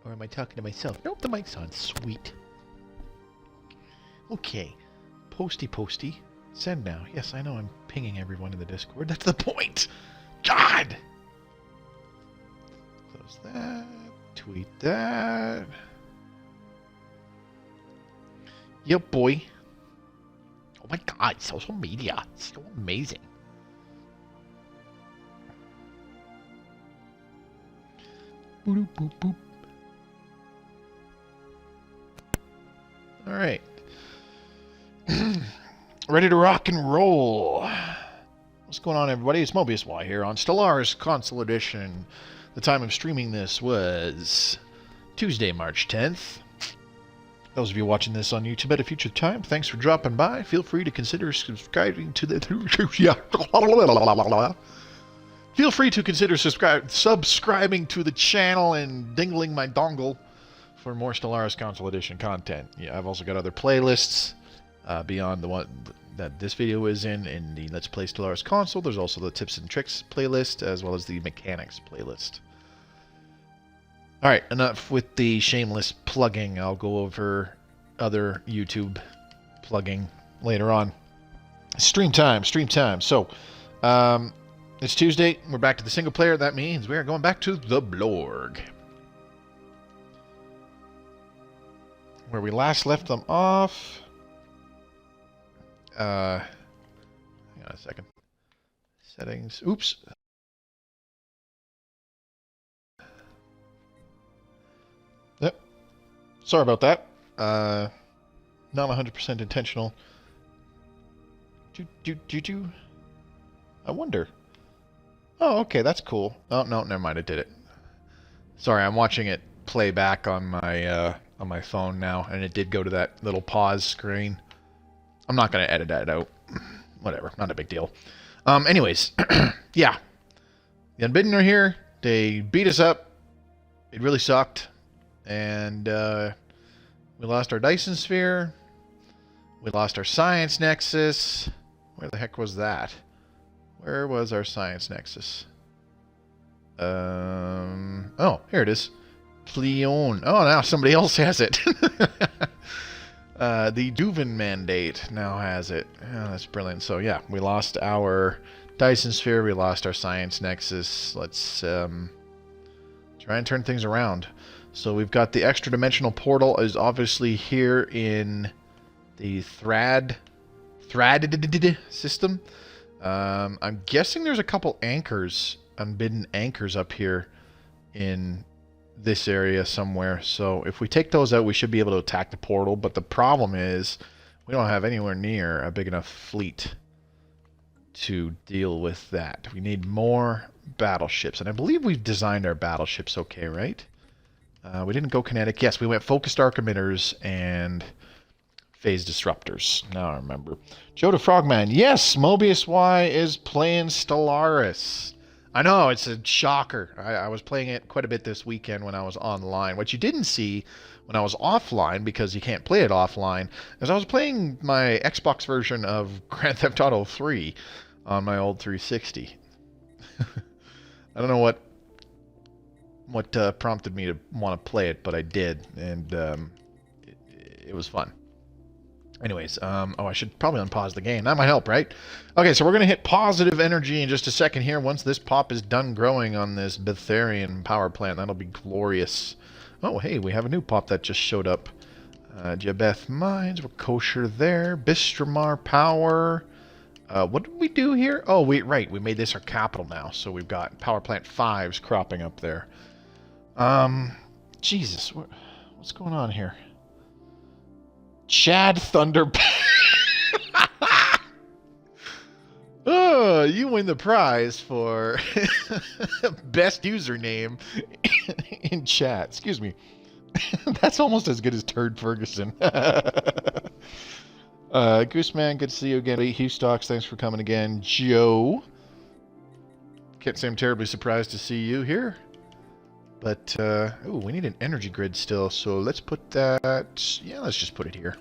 Or am I talking to myself? Nope, the mic's on. Sweet. Okay. Posty. Send now. Yes, I know I'm pinging everyone in the Discord. That's the point! God! Close that. Tweet that. Yep, boy. Oh my god, social media. It's so amazing. Boop, boop, boop. Alright. Ready to rock and roll. What's going on, everybody? It's Mobius Y here on Stellaris Console Edition. The time of streaming this was Tuesday, March 10th. Those of you watching this on YouTube at a future time, thanks for dropping by. Feel free to consider subscribing to the... Feel free to consider subscribing to the channel and dingling my dongle for more Stellaris Console Edition content. Yeah, I've also got other playlists beyond the one that this video is in the Let's Play Stellaris Console. There's also the Tips and Tricks playlist, as well as the Mechanics playlist. Alright, enough with the shameless plugging. I'll go over other YouTube plugging later on. Stream time. So, it's Tuesday. We're back to the single player. That means we are going back to the Blorg, where we last left them off. Hang on a second. Settings. Oops. Yep. Sorry about that. Not 100% intentional. I wonder. Oh, okay, that's cool. Oh, no, never mind, it did it. Sorry, I'm watching it play back on my phone now, and it did go to that little pause screen. I'm not going to edit that out. Whatever, not a big deal. Anyways, yeah. The Unbidden are here. They beat us up. It really sucked. And we lost our Dyson Sphere. We lost our Science Nexus. Where the heck was that? Where was our Science Nexus? Oh, here it is. Pleon. Oh, now somebody else has it. The Duven Mandate now has it. Oh, that's brilliant. So yeah, we lost our Dyson Sphere. We lost our Science Nexus. Let's try and turn things around. So we've got the extra-dimensional portal is obviously here in the thread system. I'm guessing there's a couple anchors, Unbidden anchors up here in this area somewhere. So if we take those out, we should be able to attack the portal. But the problem is we don't have anywhere near a big enough fleet to deal with that. We need more battleships. And I believe we've designed our battleships okay, right? We didn't go kinetic. Yes, we went focused arc emitters and phase disruptors. Now I remember. Joe the Frogman. Yes, Mobius Y is playing Stellaris. I know, it's a shocker. I was playing it quite a bit this weekend when I was online. What you didn't see when I was offline, because you can't play it offline, is I was playing my Xbox version of Grand Theft Auto 3 on my old 360. I don't know what prompted me to want to play it, but I did, and it was fun. Anyways, oh, I should probably unpause the game. That might help, right? Okay, so we're going to hit positive energy in just a second here. Once this pop is done growing on this Betharian power plant, that'll be glorious. Oh, hey, we have a new pop that just showed up. Jabeth Mines, we're kosher there. Bistramar Power. What did we do here? Oh, we made this our capital now. So we've got power plant 5s cropping up there. Jesus, what's going on here? Chad Thunder. Oh, you win the prize for best username in chat. Excuse me. That's almost as good as Turd Ferguson. Gooseman, good to see you again. Hugh Stocks, thanks for coming again. Joe. Can't say I'm terribly surprised to see you here. But, oh, we need an energy grid still, so let's put that... Yeah, let's just put it here.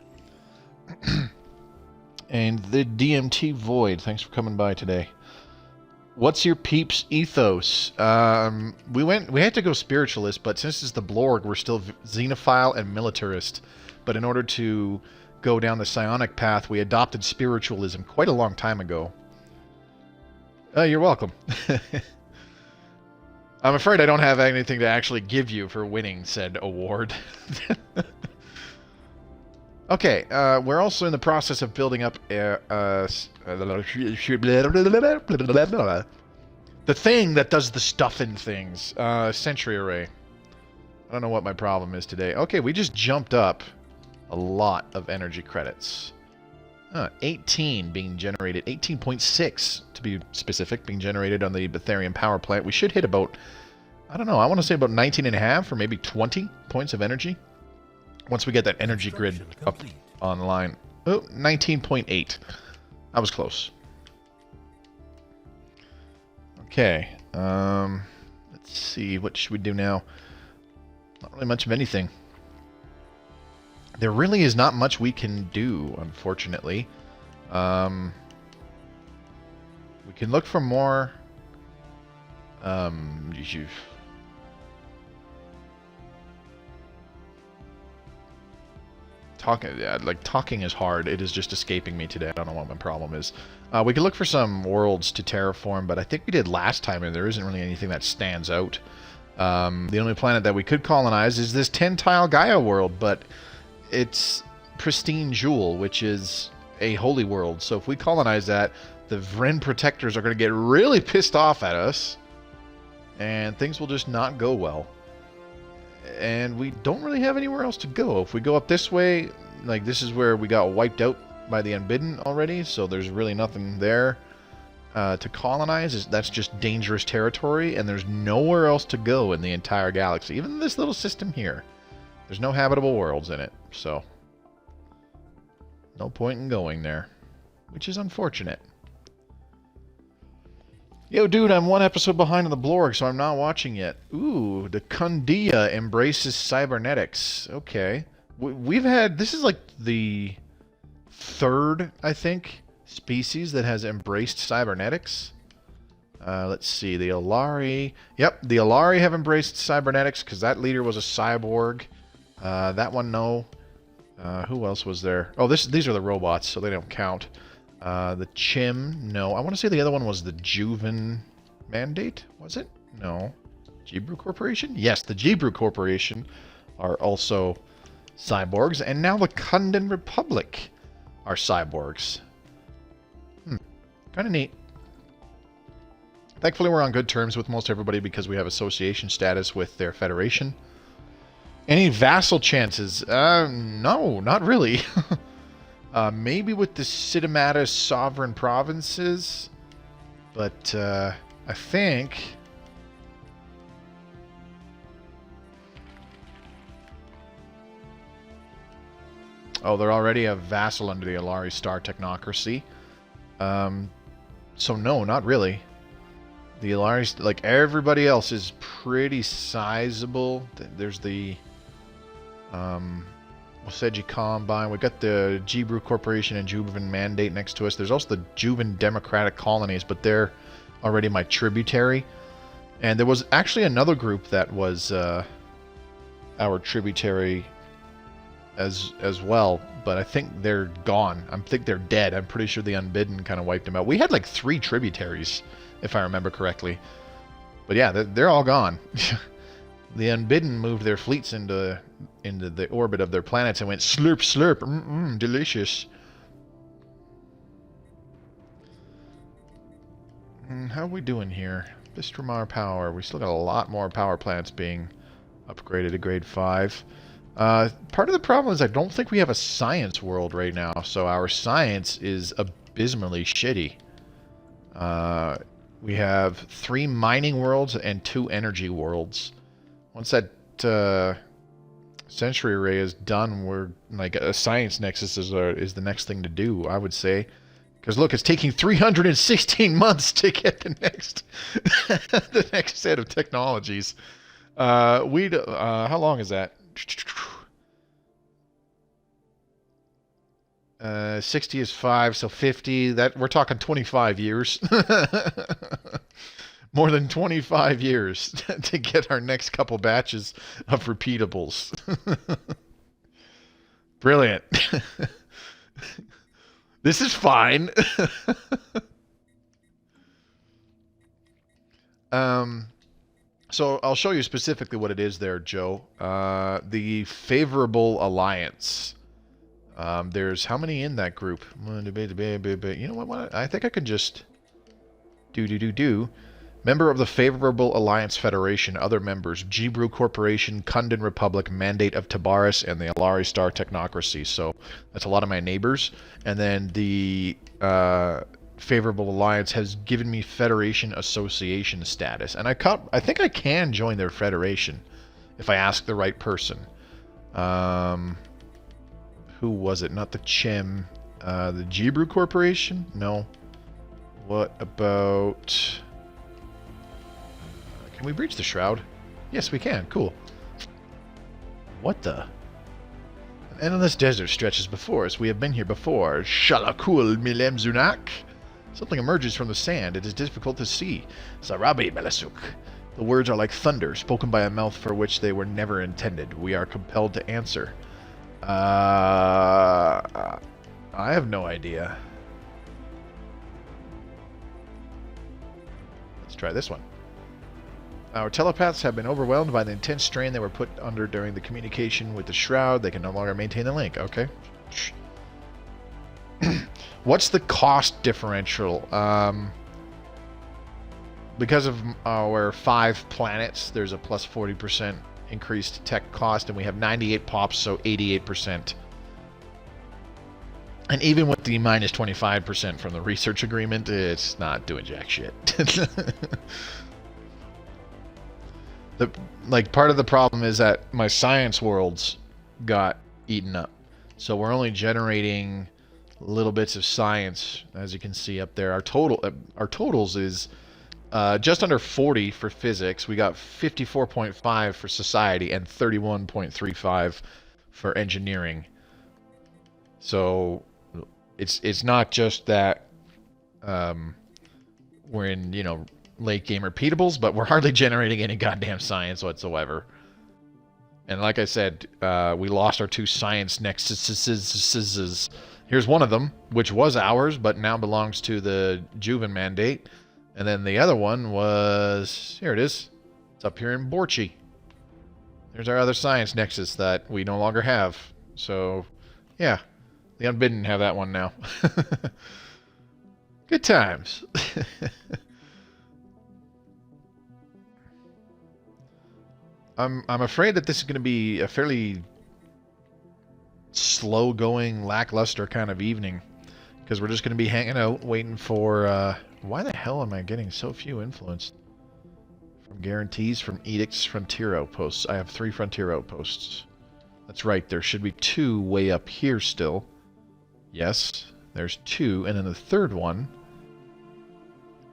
And the DMT Void, thanks for coming by today. What's your peeps ethos? We had to go spiritualist, but since it's the Blorg, we're still xenophile and militarist. But in order to go down the psionic path, we adopted spiritualism quite a long time ago. You're welcome. I'm afraid I don't have anything to actually give you for winning said award. Okay, we're also in the process of building up the thing that does the stuff in things. Sentry array. I don't know what my problem is today. Okay, we just jumped up a lot of energy credits. 18 being generated, 18.6 to be specific, being generated on the Betharian power plant. We should hit about, I don't know, I want to say about 19.5 or maybe 20 points of energy once we get that energy grid up online. Oh, 19.8. I was close. Okay, let's see, what should we do now? Not really much of anything. There really is not much we can do, unfortunately. We can look for more... Talking is hard. It is just escaping me today. I don't know what my problem is. We could look for some worlds to terraform, but I think we did last time, and there isn't really anything that stands out. The only planet that we could colonize is this 10-tile Gaia world, but it's pristine Jewel, which is a holy world. So if we colonize that, the Vren protectors are going to get really pissed off at us, and things will just not go well. And we don't really have anywhere else to go. If we go up this way, like this is where we got wiped out by the Unbidden already, so there's really nothing there to colonize. That's just dangerous territory, and there's nowhere else to go in the entire galaxy. Even this little system here. There's no habitable worlds in it, so no point in going there, which is unfortunate. Yo, dude, I'm one episode behind on the Blorg, so I'm not watching yet. Ooh, the Kundia embraces cybernetics. Okay. We've had... This is like the third, I think, species that has embraced cybernetics. Let's see. The Alari... Yep, the Alari have embraced cybernetics because that leader was a cyborg. That one, no. Who else was there? Oh, these are the robots, so they don't count. The Chim, no. I want to say the other one was the Juven Mandate, was it? No. Gebrew Corporation? Yes, the Gebrew Corporation are also cyborgs, and now the Kundan Republic are cyborgs. Kind of neat. Thankfully, we're on good terms with most everybody because we have association status with their federation. Any vassal chances? No, not really. Maybe with the Citamata sovereign provinces, but I think... Oh, they're already a vassal under the Alari Star Technocracy. So no, not really. The Alari, like everybody else, is pretty sizable. There's the... Waseji Combine. We got the Gebrew Corporation and Juven Mandate next to us. There's also the Juven Democratic Colonies, but they're already my tributary. And there was actually another group that was our tributary as well, but I think they're gone. I think they're dead. I'm pretty sure the Unbidden kind of wiped them out. We had like 3 tributaries, if I remember correctly. But yeah, they're all gone. The Unbidden moved their fleets into the orbit of their planets and went slurp, slurp, delicious. How are we doing here? Bistramar power. We still got a lot more power plants being upgraded to grade 5. Part of the problem is I don't think we have a science world right now, so our science is abysmally shitty. We have 3 mining worlds and 2 energy worlds. Once that Sentry Array is done, we're like a science nexus is the next thing to do, I would say. Because look, it's taking 316 months to get the next the next set of technologies. How long is that? 60 is 5, so 50. That we're talking 25 years. More than 25 years to get our next couple batches of repeatables. Brilliant. This is fine. So I'll show you specifically what it is there, Joe. The favorable alliance. There's how many in that group? You know what? I think I can just do. Member of the Favorable Alliance Federation. Other members: Jibru Corporation, Kundan Republic, Mandate of Tabaris, and the Alari Star Technocracy. So that's a lot of my neighbors. And then the Favorable Alliance has given me Federation Association status, and I think I can join their federation if I ask the right person. Who was it? Not the Chim. The Jibru Corporation? No. What about... Can we breach the shroud? Yes, we can. Cool. What the? An endless desert stretches before us. We have been here before. Shalakul Milem Zunak. Something emerges from the sand. It is difficult to see. Sarabi Melasuk. The words are like thunder, spoken by a mouth for which they were never intended. We are compelled to answer. I have no idea. Let's try this one. Our telepaths have been overwhelmed by the intense strain they were put under during the communication with the Shroud. They can no longer maintain the link. Okay. What's the cost differential? Because of our 5 planets, there's a plus 40% increased tech cost, and we have 98 pops, so 88%. And even with the minus 25% from the research agreement, it's not doing jack shit. Part of the problem is that my science worlds got eaten up. So we're only generating little bits of science, as you can see up there. Our totals is just under 40 for physics. We got 54.5 for society and 31.35 for engineering. So it's not just that we're in, late game repeatables, but we're hardly generating any goddamn science whatsoever. And like I said, we lost our 2 science nexuses. Here's one of them, which was ours, but now belongs to the Juven Mandate. And then the other one was... Here it is. It's up here in Borchi. There's our other science nexus that we no longer have. So, yeah. The Unbidden have that one now. Good times. I'm afraid that this is going to be a fairly slow-going, lackluster kind of evening, because we're just going to be hanging out, waiting for... why the hell am I getting so few influence? From guarantees, from edicts, frontier outposts. I have 3 frontier outposts. That's right, there should be 2 way up here still. Yes, there's 2, and then the third one...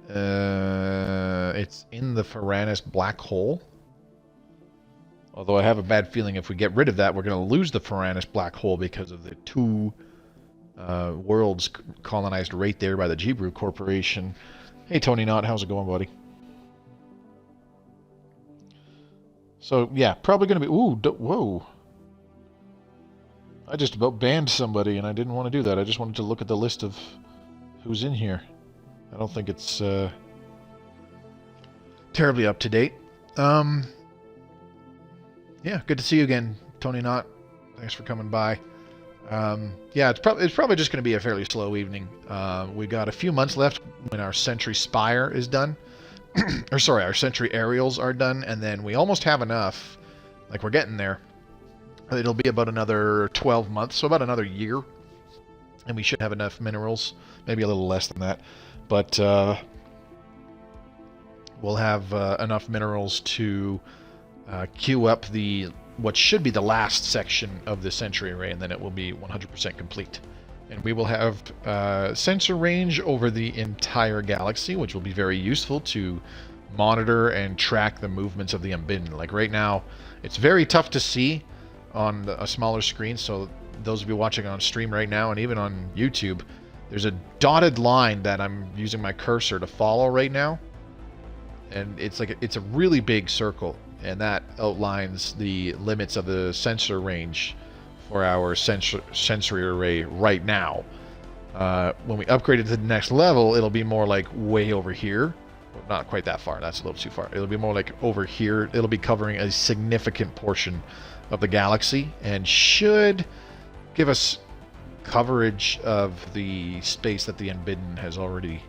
it's in the Faranis black hole. Although I have a bad feeling if we get rid of that, we're going to lose the Faranis black hole because of the 2 worlds colonized right there by the Jibru Corporation. Hey, Tony Knott, how's it going, buddy? So, yeah, probably going to be... Ooh, whoa. I just about banned somebody, and I didn't want to do that. I just wanted to look at the list of who's in here. I don't think it's terribly up to date. Yeah, good to see you again, Tony Knott. Thanks for coming by. Yeah, it's probably just going to be a fairly slow evening. We got a few months left when our Sentry Spire is done. Or sorry, our Sentry Aerials are done, and then we almost have enough. Like, we're getting there. It'll be about another 12 months, so about another year. And we should have enough minerals. Maybe a little less than that. But we'll have enough minerals to queue up what should be the last section of the Sentry Array, and then it will be 100% complete. And we will have sensor range over the entire galaxy, which will be very useful to monitor and track the movements of the Unbidden. Like right now, it's very tough to see on a smaller screen, so those of you watching on stream right now and even on YouTube, there's a dotted line that I'm using my cursor to follow right now. And it's a really big circle, and that outlines the limits of the sensor range for our sensory array right now. When we upgrade it to the next level, it'll be more like way over here. Well, not quite that far, that's a little too far. It'll be more like over here. It'll be covering a significant portion of the galaxy and should give us coverage of the space that the Unbidden has already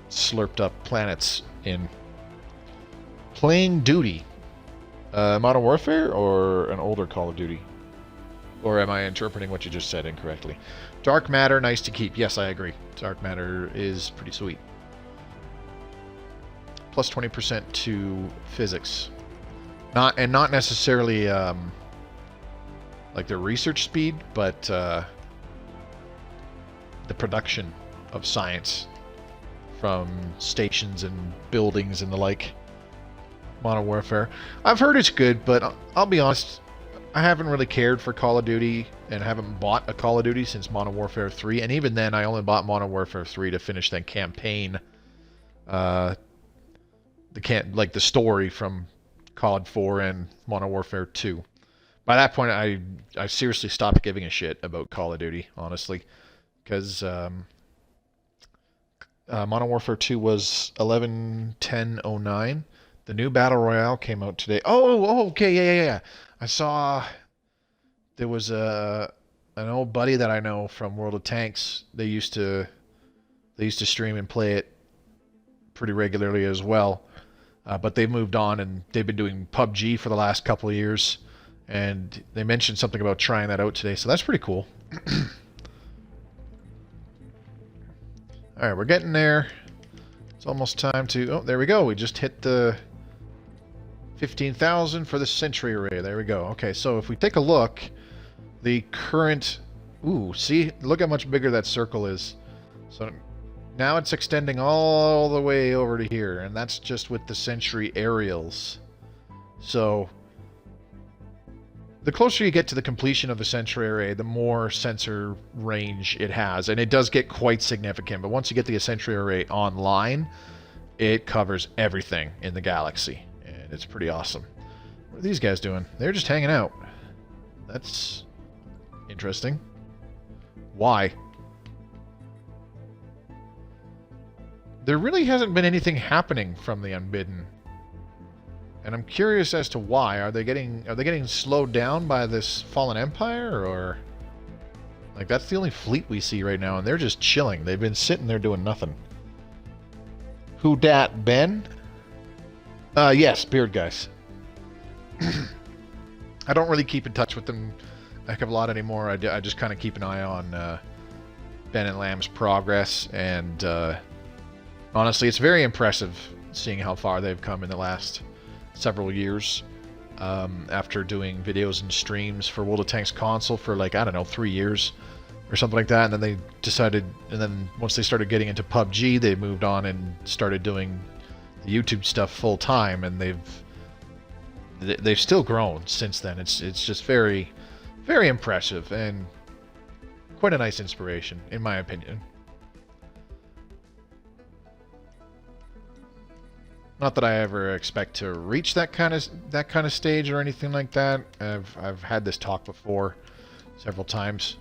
slurped up planets in. Playing Duty. Modern Warfare or an older Call of Duty? Or am I interpreting what you just said incorrectly? Dark matter, nice to keep. Yes, I agree. Dark matter is pretty sweet. Plus 20% to physics. Not necessarily like the research speed, but the production of science from stations and buildings and the like. Modern Warfare. I've heard it's good, but I'll be honest, I haven't really cared for Call of Duty and haven't bought a Call of Duty since Modern Warfare 3, and even then I only bought Modern Warfare 3 to finish that campaign. The story from COD 4 and Modern Warfare 2. By that point, I seriously stopped giving a shit about Call of Duty, honestly, because Modern Warfare 2 was 11/10/09. The new Battle Royale came out today. Oh, okay, yeah. I saw there was an old buddy that I know from World of Tanks. They used to stream and play it pretty regularly as well. But they've moved on and they've been doing PUBG for the last couple of years. And they mentioned something about trying that out today, so that's pretty cool. Alright, we're getting there. It's almost time to... Oh, there we go. We just hit the 15,000 for the Sentry Array. There we go. Okay, so if we take a look, the current... Ooh, see? Look how much bigger that circle is. So now it's extending all the way over to here, and that's just with the Sentry aerials. So the closer you get to the completion of the Sentry Array, the more sensor range it has, and it does get quite significant. But once you get the Sentry Array online, it covers everything in the galaxy, and it's pretty awesome. What are these guys doing? They're just hanging out. That's interesting. Why? There really hasn't been anything happening from the Unbidden. And I'm curious as to why. Are they getting slowed down by this fallen empire, or like that's the only fleet we see right now and they're just chilling. They've been sitting there doing nothing. Who dat, Ben? Yes, Beard Guys. I don't really keep in touch with them a heck of a lot anymore. I just kind of keep an eye on Ben and Lamb's progress, and honestly, it's very impressive seeing how far they've come in the last several years. After doing videos and streams for World of Tanks console for like, I don't know, 3 years or something like that, and then they decided, and then once they started getting into PUBG, they moved on and started doing the YouTube stuff full time, and they've still grown since then. It's just very, very impressive and quite a nice inspiration, in my opinion. Not that I ever expect to reach that kind of stage or anything like that. I've had this talk before several times.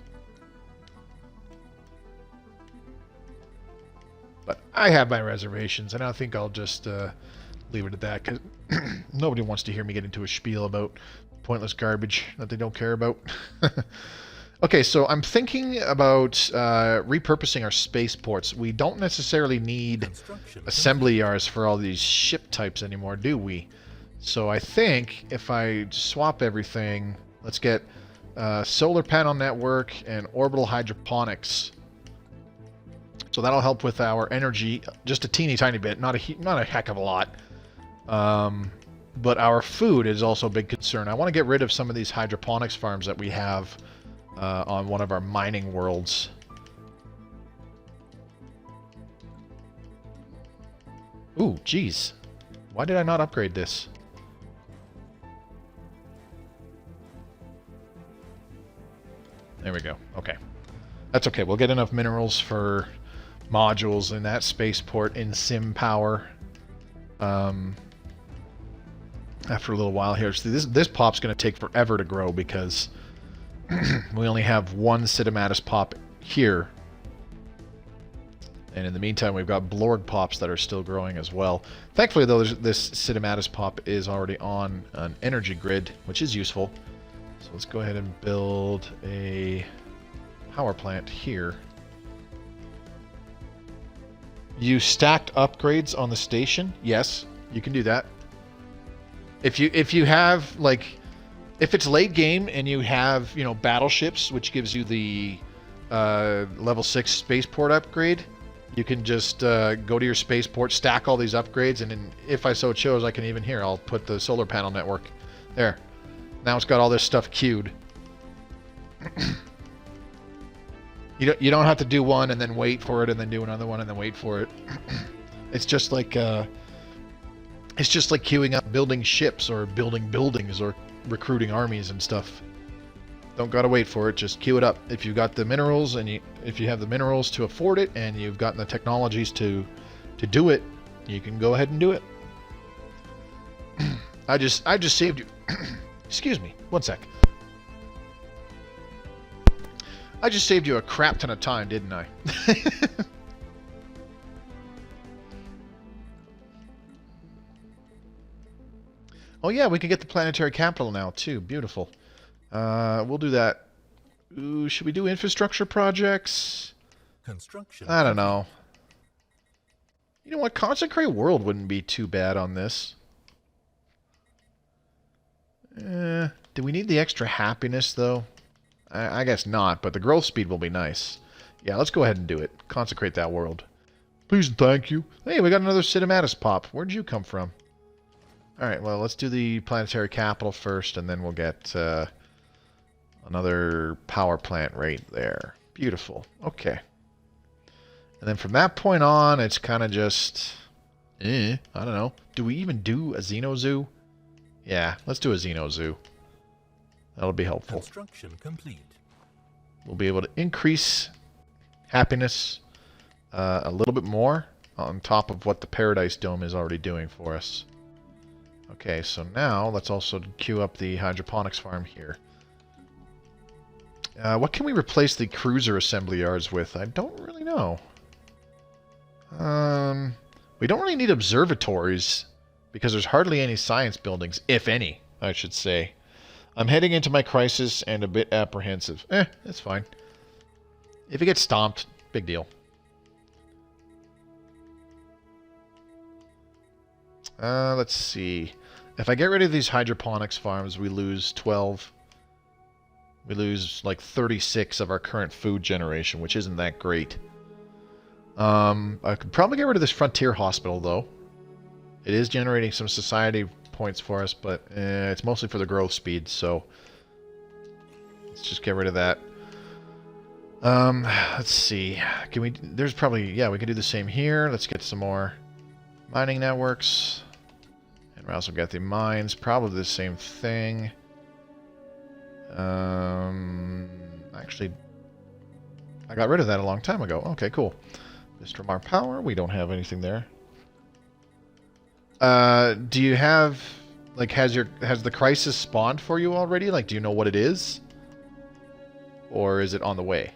But I have my reservations, and I think I'll just leave it at that, because nobody wants to hear me get into a spiel about pointless garbage that they don't care about. Okay, so I'm thinking about repurposing our spaceports. We don't necessarily need assembly yards for all these ship types anymore, do we? So I think if I swap everything, let's get solar panel network and orbital hydroponics. So that'll help with our energy just a teeny tiny bit, not a heck of a lot. But our food is also a big concern. I want to get rid of some of these hydroponics farms that we have on one of our mining worlds. Ooh, geez. Why did I not upgrade this? There we go. Okay. That's okay. We'll get enough minerals for modules in that spaceport in sim power. After a little while here. So this pop's going to take forever to grow because we only have one Cinematus pop here. And in the meantime, we've got Blorg pops that are still growing as well. Thankfully, though, this Cinematus pop is already on an energy grid, which is useful. So let's go ahead and build a power plant here. You stacked upgrades on the station? Yes, you can do that. If you have, like, if it's late game and you have, you know, battleships, which gives you the level 6 spaceport upgrade, you can just go to your spaceport, stack all these upgrades, and then if I so chose, I can even here, I'll put the solar panel network there. Now it's got all this stuff queued. You don't have to do one and then wait for it and then do another one and then wait for it. It's just like queuing up building ships or building buildings or recruiting armies and stuff. Don't gotta wait for it, just queue it up. If you've got the minerals and if you have the minerals to afford it and you've gotten the technologies to do it, you can go ahead and do it. I just saved you. Excuse me, one sec. I just saved you a crap ton of time, didn't I? Oh yeah, we can get the planetary capital now too. Beautiful. We'll do that. Ooh, should we do infrastructure projects? Construction. I don't know. You know what? Consecrate World wouldn't be too bad on this. Do we need the extra happiness though? I guess not, but the growth speed will be nice. Yeah, let's go ahead and do it. Consecrate that world. Please and thank you. Hey, we got another Cinematus pop. Where'd you come from? Alright, well, let's do the planetary capital first, and then we'll get another power plant right there. Beautiful. Okay. And then from that point on, it's kind of just... I don't know. Do we even do a Xeno Zoo? Yeah, let's do a Xeno Zoo. That'll be helpful. Construction complete. We'll be able to increase happiness a little bit more on top of what the Paradise Dome is already doing for us. Okay, so now let's also queue up the hydroponics farm here. What can we replace the cruiser assembly yards with? I don't really know. We don't really need observatories because there's hardly any science buildings, if any, I should say. I'm heading into my crisis and a bit apprehensive. It's fine. If it gets stomped, big deal. Let's see. If I get rid of these hydroponics farms, we lose 12. We lose like 36 of our current food generation, which isn't that great. I could probably get rid of this frontier hospital, though. It is generating some society points for us, but it's mostly for the growth speed, so let's just get rid of that. Let's see. Can we... There's probably... Yeah, we can do the same here. Let's get some more mining networks. And we also got the mines. Probably the same thing. Actually, I got rid of that a long time ago. Okay, cool. From our power, we don't have anything there. Do you have, like, has the crisis spawned for you already? Like, do you know what it is? Or is it on the way?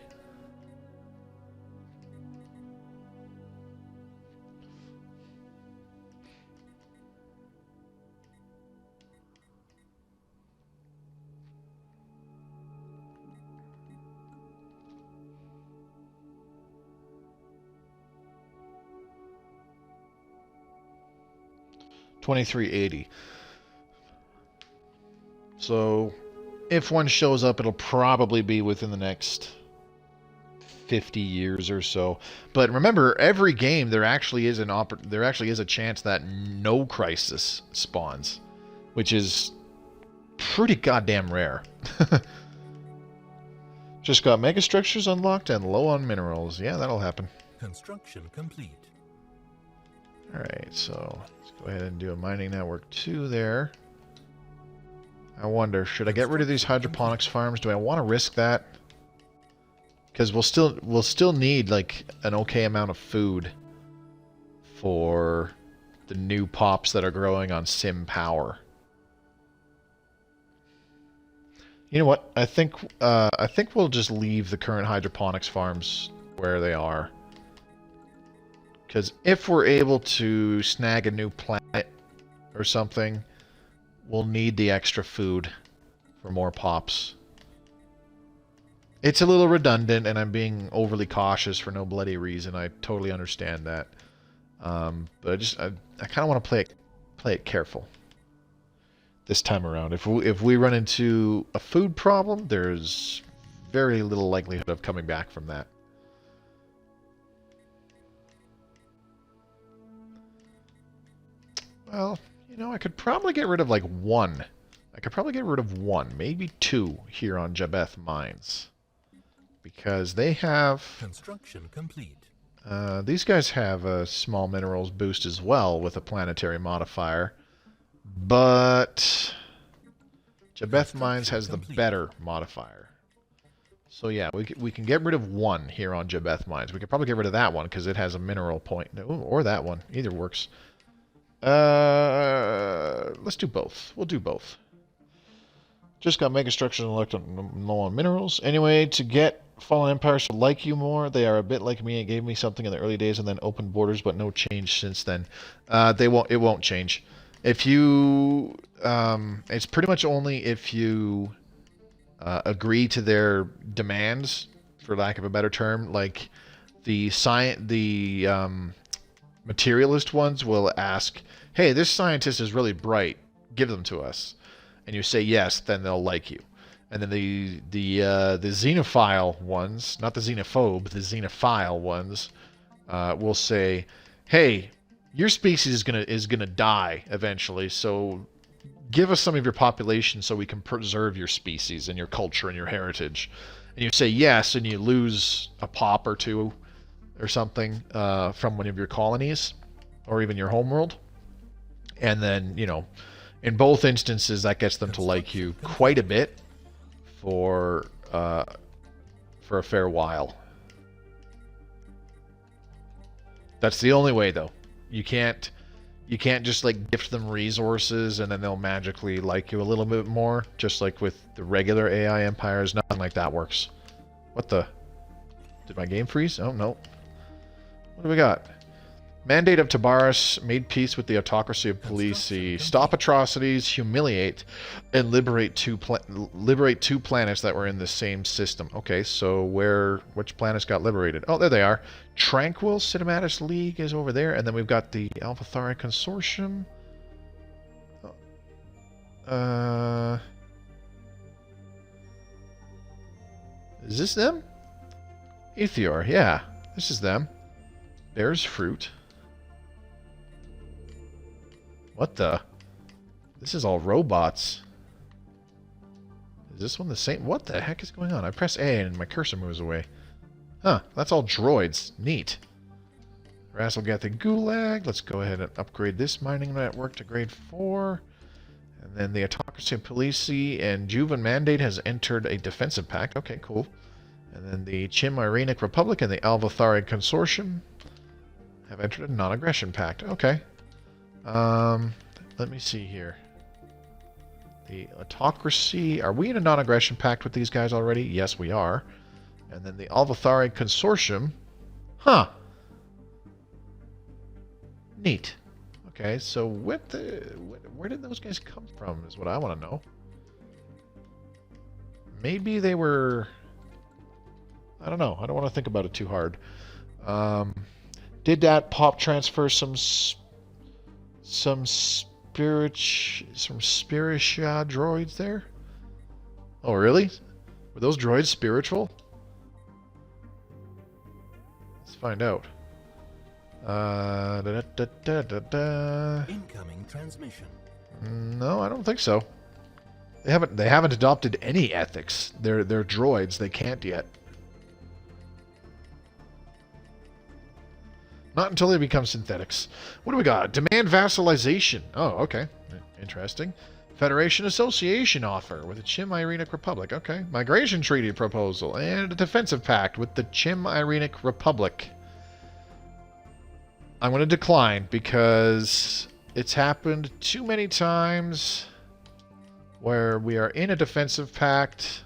$23.80. So, if one shows up, it'll probably be within the next 50 years or so. But remember, every game there actually is a chance that no crisis spawns, which is pretty goddamn rare. Just got megastructures unlocked and low on minerals. Yeah, that'll happen. Construction complete. Alright, so let's go ahead and do a mining network 2 there. I wonder, should I get rid of these hydroponics farms? Do I want to risk that? Because we'll still need like an okay amount of food for the new pops that are growing on Sim Power. You know what? I think we'll just leave the current hydroponics farms where they are. Because if we're able to snag a new planet or something, we'll need the extra food for more pops. It's a little redundant, and I'm being overly cautious for no bloody reason. I totally understand that. But I kind of want to play it careful this time around. If we run into a food problem, there's very little likelihood of coming back from that. Well, you know, I could probably get rid of like one. I could probably get rid of one, maybe two here on Jabeth Mines. Because they have... Construction complete. These guys have a small minerals boost as well with a planetary modifier. But Jabeth Mines has the better modifier. So yeah, we can get rid of one here on Jabeth Mines. We could probably get rid of that one because it has a mineral point. Or that one. Either works. Let's do both. We'll do both. Just got mega structures and low on minerals. Anyway, to get Fallen Empires to like you more, they are a bit like me. It gave me something in the early days and then opened borders, but no change since then. It won't change. If you, it's pretty much only if you agree to their demands, for lack of a better term. Like the materialist ones will ask, "Hey, this scientist is really bright. Give them to us." And you say yes, then they'll like you. And then the xenophile ones, not the xenophobe, the xenophile ones, will say, "Hey, your species is gonna die eventually, so give us some of your population so we can preserve your species and your culture and your heritage." And you say yes, and you lose a pop or two or something from one of your colonies, or even your homeworld. And then, you know, in both instances, that gets them to like you quite a bit for a fair while. That's the only way, though. You can't just like gift them resources and then they'll magically like you a little bit more, just like with the regular AI empires. Nothing like that works. What the? Did my game freeze? Oh no. What do we got? Mandate of Tabaris, made peace with the autocracy of Polisi, stop atrocities, humiliate, and liberate two planets that were in the same system. Okay, so which planets got liberated? Oh, there they are. Tranquil Cinematis League is over there, and then we've got the Alpha Thari Consortium. Is this them? Aethior, yeah, this is them. There's fruit. What the? This is all robots. Is this one the same? What the heck is going on? I press A and my cursor moves away. Huh, that's all droids. Neat. Razzlegathi Gulag. Let's go ahead and upgrade this mining network to grade 4. And then the Autocracy of Polisi and Juvan Mandate has entered a defensive pact. Okay, cool. And then the Chim Irenic Republic and the Alvathari Consortium have entered a non-aggression pact. Okay. Let me see here. The Autocracy. Are we in a non-aggression pact with these guys already? Yes, we are. And then the Alvathari Consortium. Huh. Neat. Okay, so where did those guys come from is what I want to know. Maybe they were... I don't know. I don't want to think about it too hard. Did that pop transfer some Spiritia droids there? Oh, really? Were those droids spiritual? Let's find out. Incoming transmission. No, I don't think so. They haven't adopted any ethics. They're droids. They can't yet. Not until they become synthetics. What do we got? Demand vassalization. Oh, okay. Interesting. Federation Association offer with the Chim-Irenic Republic. Okay. Migration Treaty proposal and a defensive pact with the Chim-Irenic Republic. I'm going to decline because it's happened too many times where we are in a defensive pact.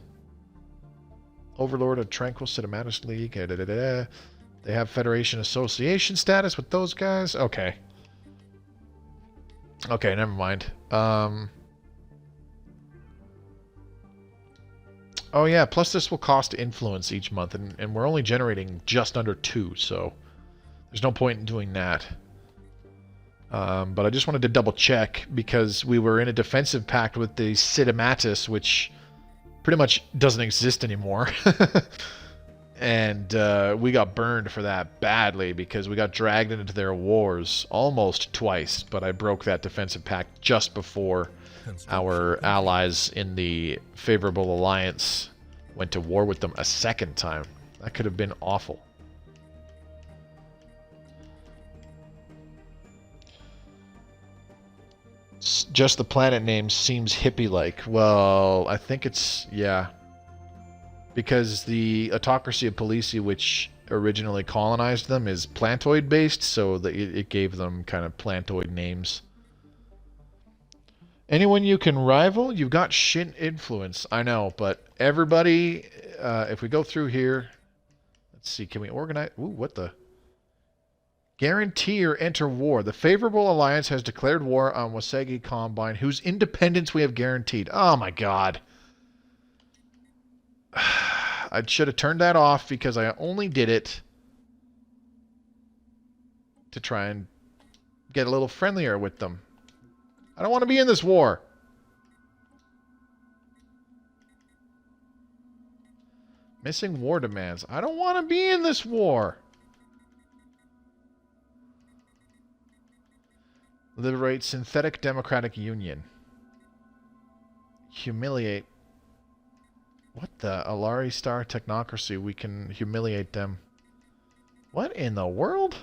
Overlord of Tranquil Cinematis League. They have Federation Association status with those guys. Okay. Okay, never mind. Oh yeah, plus this will cost influence each month, and we're only generating just under 2, so there's no point in doing that. But I just wanted to double check because we were in a defensive pact with the Cinematis, which pretty much doesn't exist anymore. And we got burned for that badly because we got dragged into their wars almost twice, but I broke that defensive pact just before our allies in the favorable alliance went to war with them a second time. That could have been awful. Just the planet name seems hippie-like. Well, I think it's... yeah. Because the autocracy of Polisi, which originally colonized them, is plantoid-based, so it gave them kind of plantoid names. Anyone you can rival? You've got shit influence. I know, but everybody... if we go through here... Let's see, can we organize... Ooh, what the... Guarantee or enter war. The favorable alliance has declared war on Wasegi Combine, whose independence we have guaranteed. Oh my god. I should have turned that off because I only did it to try and get a little friendlier with them. I don't want to be in this war. Missing war demands. I don't want to be in this war. Liberate Synthetic Democratic Union. Humiliate. What the? Alari Star Technocracy. We can humiliate them. What in the world?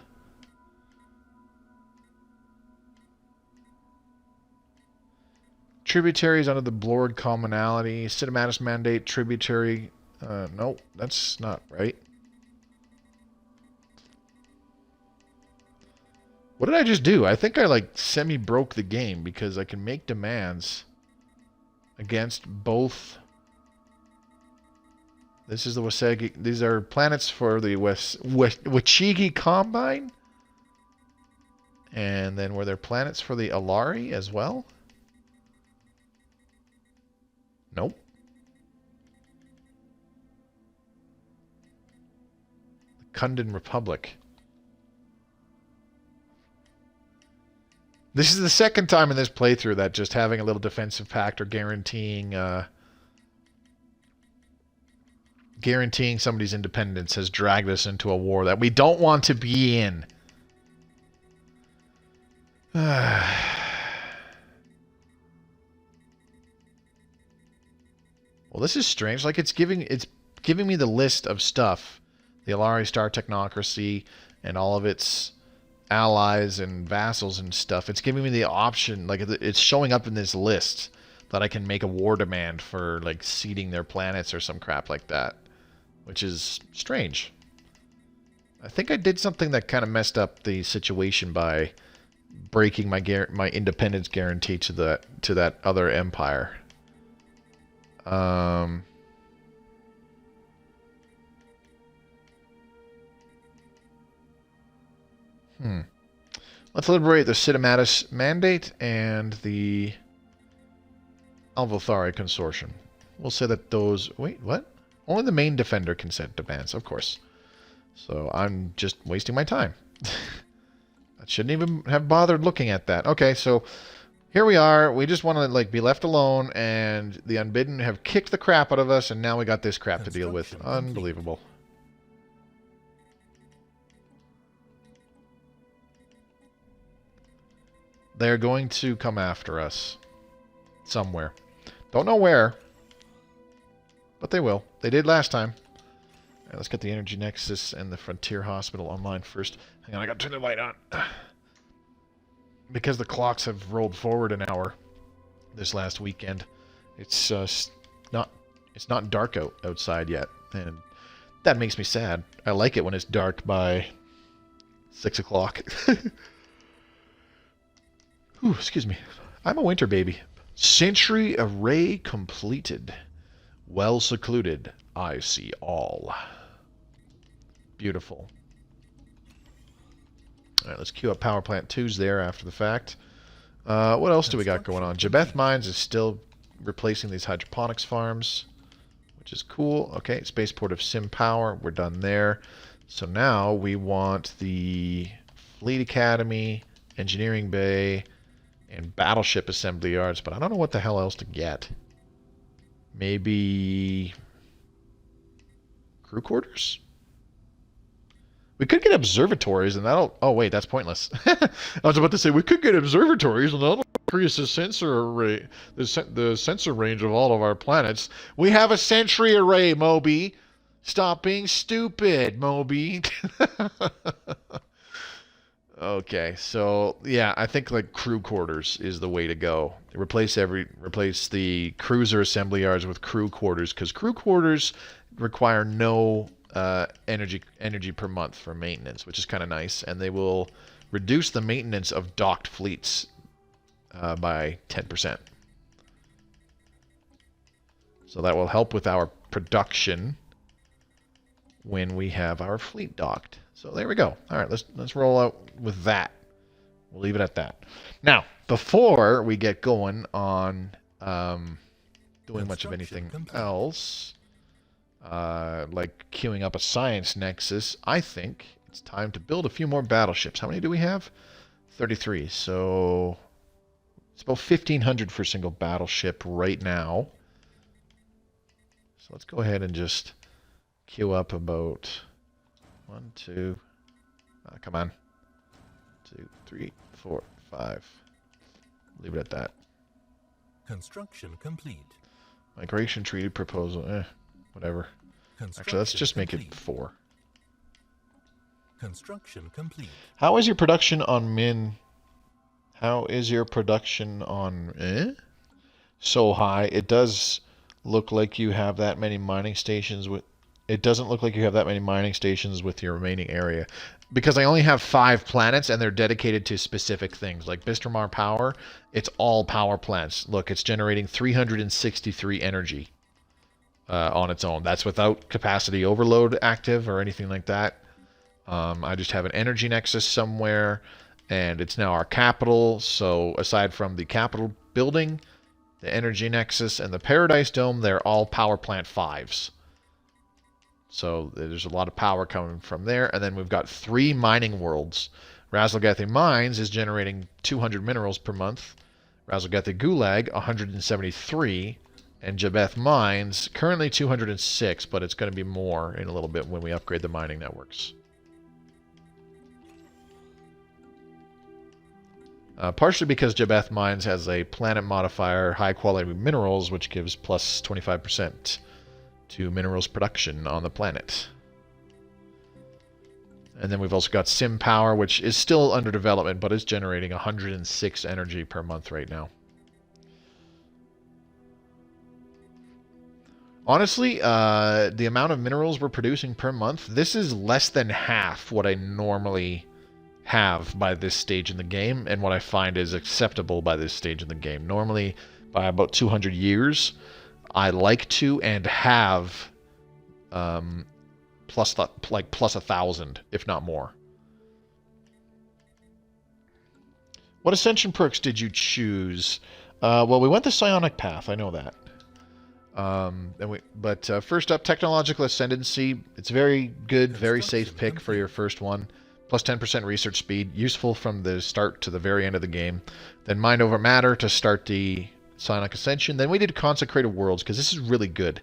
Tributaries under the Blorg Commonality. Cinematis Mandate. Tributary. No, that's not right. What did I just do? I think I like semi-broke the game because I can make demands against both. This is the Wasegi. These are planets for the Wachigi Combine. And then were there planets for the Alari as well? Nope. The Kundan Republic. This is the second time in this playthrough that just having a little defensive pact or guaranteeing somebody's independence has dragged us into a war that we don't want to be in. Well, this is strange. Like it's giving me the list of stuff, the Alari Star Technocracy and all of its allies and vassals and stuff. It's giving me the option, like it's showing up in this list that I can make a war demand for like ceding their planets or some crap like that, which is strange. I think I did something that kind of messed up the situation by breaking my independence guarantee to that other empire. Let's liberate the Cinematis Mandate and the Alvothari Consortium. We'll say that those... Wait, what? Only the main defender can set demands, of course. So I'm just wasting my time. I shouldn't even have bothered looking at that. Okay, so here we are. We just want to like be left alone, and the Unbidden have kicked the crap out of us, and now we got this crap to deal with. Unbelievable. They're going to come after us somewhere. Don't know where, but they will. They did last time. All right, let's get the Energy Nexus and the Frontier Hospital online first. Hang on, I got to turn the light on. Because the clocks have rolled forward an hour. this last weekend. It's not it's not dark outside yet, and that makes me sad. I like it when it's dark by 6 o'clock. Ooh, excuse me. I'm a winter baby. Sentry array completed. Well secluded. I see all. Beautiful. Alright, let's queue up Power Plant 2's there after the fact. What else do we got going on? Jabeth Mines is still replacing these hydroponics farms, which is cool. Okay, Spaceport of Sim Power. We're done there. So now we want the Fleet Academy, Engineering Bay, and Battleship Assembly Yards, but I don't know what the hell else to get. Maybe crew quarters? We could get observatories, and that'll... Oh, wait, that's pointless. I was about to say, we could get observatories, and that'll increase the sensor array, the sensor range of all of our planets. We have a sentry array, Moby. Stop being stupid, Moby. Okay, so yeah, I think like crew quarters is the way to go. Replace the cruiser assembly yards with crew quarters, because crew quarters require no energy per month for maintenance, which is kind of nice, and they will reduce the maintenance of docked fleets by 10%. So that will help with our production when we have our fleet docked. So there we go. All right, let's roll out with that. We'll leave it at that. Now, before we get going on doing much of anything else, like queuing up a science nexus, I think it's time to build a few more battleships. How many do we have? 33. So it's about 1,500 for a single battleship right now. So let's go ahead and just queue up about 1, 2, come on, 2, 3, 4, 5. Leave it at that. Construction complete. Migration treaty proposal, whatever. Actually, let's just make it 4. Construction complete. How is your production on Min? How is your production on so high? It does look like you have that many mining stations with... It doesn't look like you have that many mining stations with your remaining area. Because I only have 5 planets, and they're dedicated to specific things. Like Bistromar Power, it's all power plants. Look, it's generating 363 energy on its own. That's without capacity overload active or anything like that. I just have an energy nexus somewhere, and it's now our capital. So aside from the capital building, the energy nexus, and the Paradise Dome, they're all power plant 5s. So there's a lot of power coming from there. And then we've got 3 mining worlds. Razzlegathi Mines is generating 200 minerals per month. Razzlegathi Gulag, 173. And Jabeth Mines, currently 206, but it's going to be more in a little bit when we upgrade the mining networks. Partially because Jabeth Mines has a planet modifier, high quality minerals, which gives plus 25% to minerals production on the planet. And then we've also got Sim Power, which is still under development, but is generating 106 energy per month right now. Honestly, the amount of minerals we're producing per month, this is less than half what I normally have by this stage in the game, and what I find is acceptable by this stage in the game. Normally, by about 200 years, I like to and have plus 1,000, if not more. What ascension perks did you choose? Well, we went the psionic path. I know that. First up, technological ascendancy. It's very good, very safe pick for your first one. Plus 10% research speed, useful from the start to the very end of the game. Then mind over matter to start the Psionic Ascension. Then we did Consecrated Worlds, because this is really good.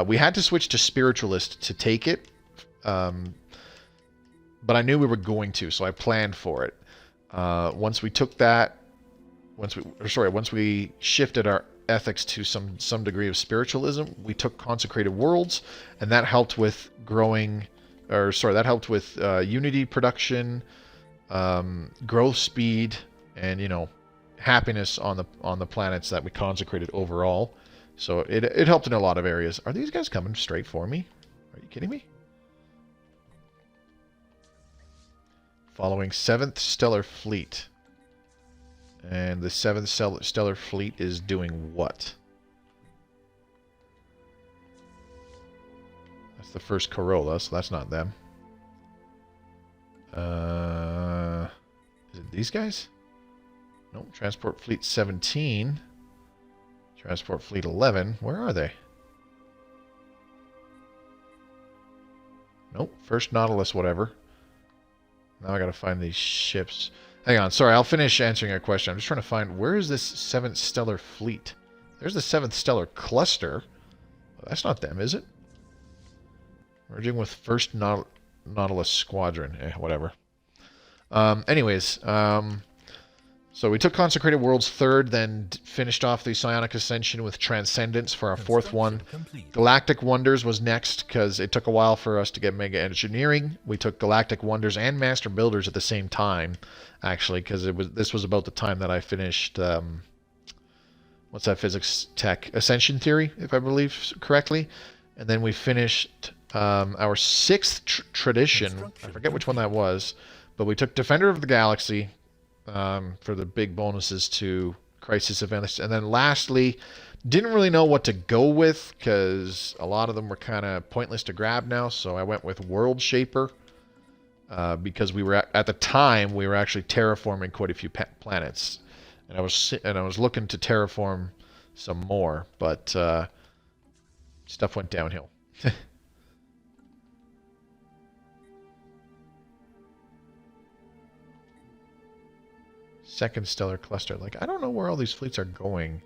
We had to switch to Spiritualist to take it, but I knew we were going to, so I planned for it. Once we took that, once we shifted our ethics to some degree of spiritualism, we took Consecrated Worlds, and that helped with unity production, growth speed, and happiness on the planets that we consecrated overall. So it helped in a lot of areas. Are these guys coming straight for me? Are you kidding me? Following 7th Stellar Fleet. And the 7th Stellar Fleet is doing what? That's the first Corolla, so that's not them. Is it these guys? Nope. Transport Fleet 17. Transport Fleet 11. Where are they? Nope. First Nautilus, whatever. Now I gotta find these ships. Hang on. Sorry, I'll finish answering your question. I'm just trying to find... Where is this 7th Stellar Fleet? There's the 7th Stellar Cluster. Well, that's not them, is it? Merging with First Nautilus Squadron. Whatever. Anyways, so we took Consecrated Worlds 3rd, then finished off the Psionic Ascension with Transcendence for our 4th one. Complete. Galactic Wonders was next because it took a while for us to get Mega Engineering. We took Galactic Wonders and Master Builders at the same time, actually, because this was about the time that I finished what's that physics tech Ascension Theory, if I believe correctly, and then we finished our 6th tradition. I forget which one that was, but we took Defender of the Galaxy. For the big bonuses to Crisis Events. And then lastly, didn't really know what to go with because a lot of them were kind of pointless to grab now, so I went with World Shaper because we were at the time we were actually terraforming quite a few planets, and I was looking to terraform some more, but stuff went downhill. Second Stellar Cluster. Like, I don't know where all these fleets are going.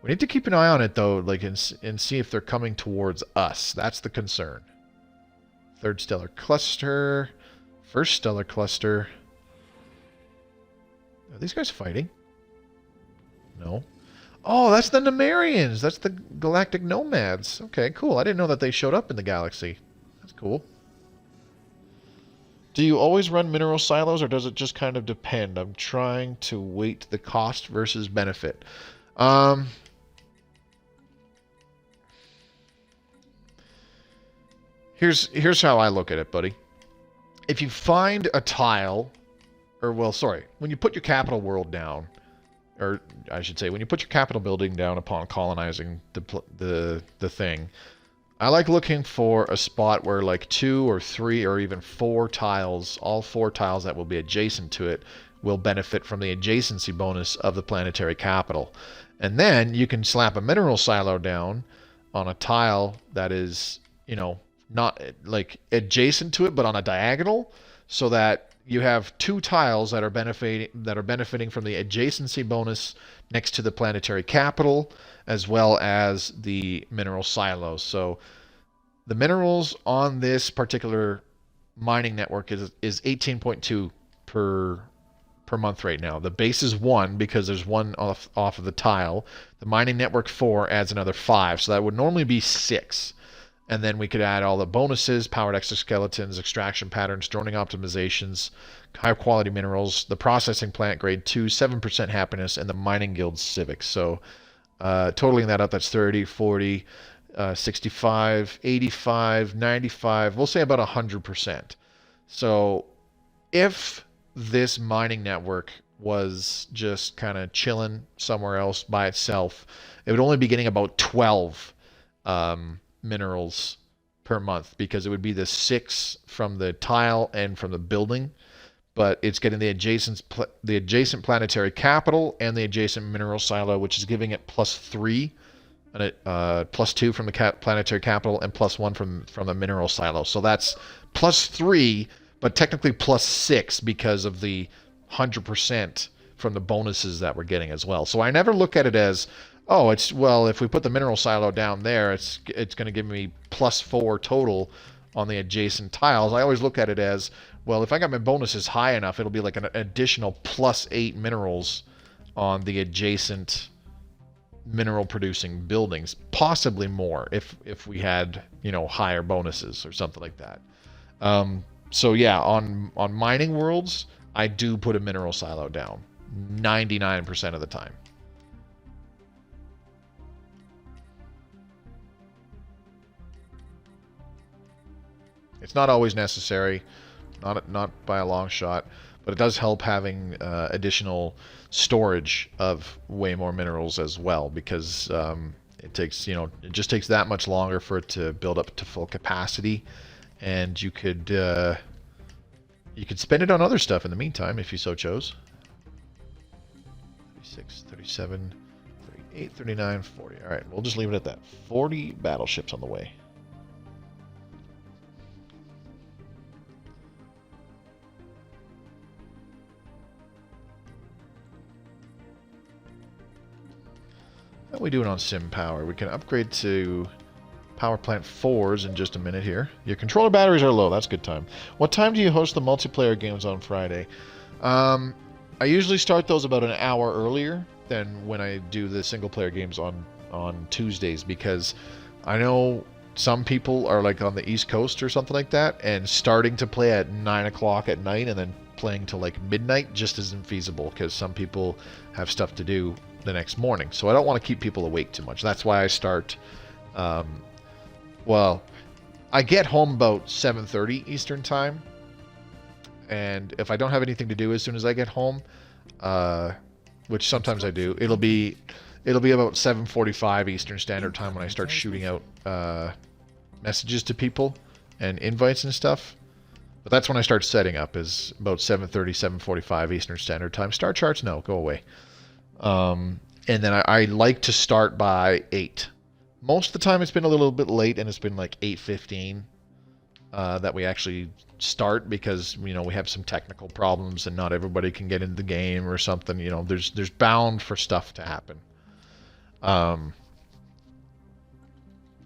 We need to keep an eye on it, though, like, and see if they're coming towards us. That's the concern. Third Stellar Cluster. First Stellar Cluster. Are these guys fighting? No. Oh, that's the Nemerians. That's the Galactic Nomads. Okay, cool. I didn't know that they showed up in the galaxy. That's cool. Do you always run mineral silos, or does it just kind of depend? I'm trying to weight the cost versus benefit. Here's how I look at it, buddy. If you find a tile, or well, sorry, when you put your capital world down, or I should say, when you put your capital building down upon colonizing the thing. I like looking for a spot where like 2 or 3 or even 4 tiles, all 4 tiles that will be adjacent to it, will benefit from the adjacency bonus of the planetary capital. And then you can slap a mineral silo down on a tile that is, you know, not like adjacent to it, but on a diagonal, so that you have 2 tiles that are benefiting from the adjacency bonus next to the planetary capital, as well as the mineral silos. So the minerals on this particular mining network is 18.2 per month right now. The base is 1 because there's 1 off of the tile. The mining network 4 adds another 5, so that would normally be 6. And then we could add all the bonuses, powered exoskeletons, extraction patterns, droning optimizations, high quality minerals, the processing plant grade 2, 7% happiness, and the mining guild civics. So totaling that up, that's 30, 40, 65, 85, 95, we'll say about 100%. So if this mining network was just kind of chilling somewhere else by itself, it would only be getting about 12 minerals per month, because it would be the 6 from the tile and from the building, but it's getting the adjacent planetary capital and the adjacent mineral silo, which is giving it +3, and it +2 from the planetary capital and +1 from the mineral silo. So that's +3, but technically +6 because of the 100% from the bonuses that we're getting as well. So I never look at it as, oh, it's, well, if we put the mineral silo down there, it's going to give me +4 total on the adjacent tiles. I always look at it as, well, if I got my bonuses high enough, it'll be like an additional +8 minerals on the adjacent mineral producing buildings, possibly more if we had, you know, higher bonuses or something like that. So yeah, on mining worlds, I do put a mineral silo down 99% of the time. It's not always necessary, not by a long shot, but it does help having additional storage of way more minerals as well, because it takes, it just takes that much longer for it to build up to full capacity, and you could spend it on other stuff in the meantime if you so chose. 36, 37, 38, 39, 40. All right, we'll just leave it at that. 40 battleships on the way. How are we doing on sim power? We can upgrade to power plant 4s in just a minute here. Your controller batteries are low. That's good time. What time do you host the multiplayer games on Friday? I usually start those about an hour earlier than when I do the single player games on Tuesdays, because I know some people are like on the East Coast or something like that, and starting to play at 9 o'clock at night and then playing till like midnight just isn't feasible, because some people have stuff to do the next morning. So I don't want to keep people awake too much. That's why I start, well, I get home about 7:30 Eastern time, and if I don't have anything to do as soon as I get home, which sometimes I do, it'll be about 7:45 Eastern Standard Time when I start shooting out messages to people and invites and stuff. But that's when I start setting up, is about 7:30, 7:45 Eastern Standard Time. Star charts, no, go away. And then I like to start by 8. Most of the time it's been a little bit late, and it's been like 8:15 that we actually start, because we have some technical problems and not everybody can get into the game or something. There's bound for stuff to happen.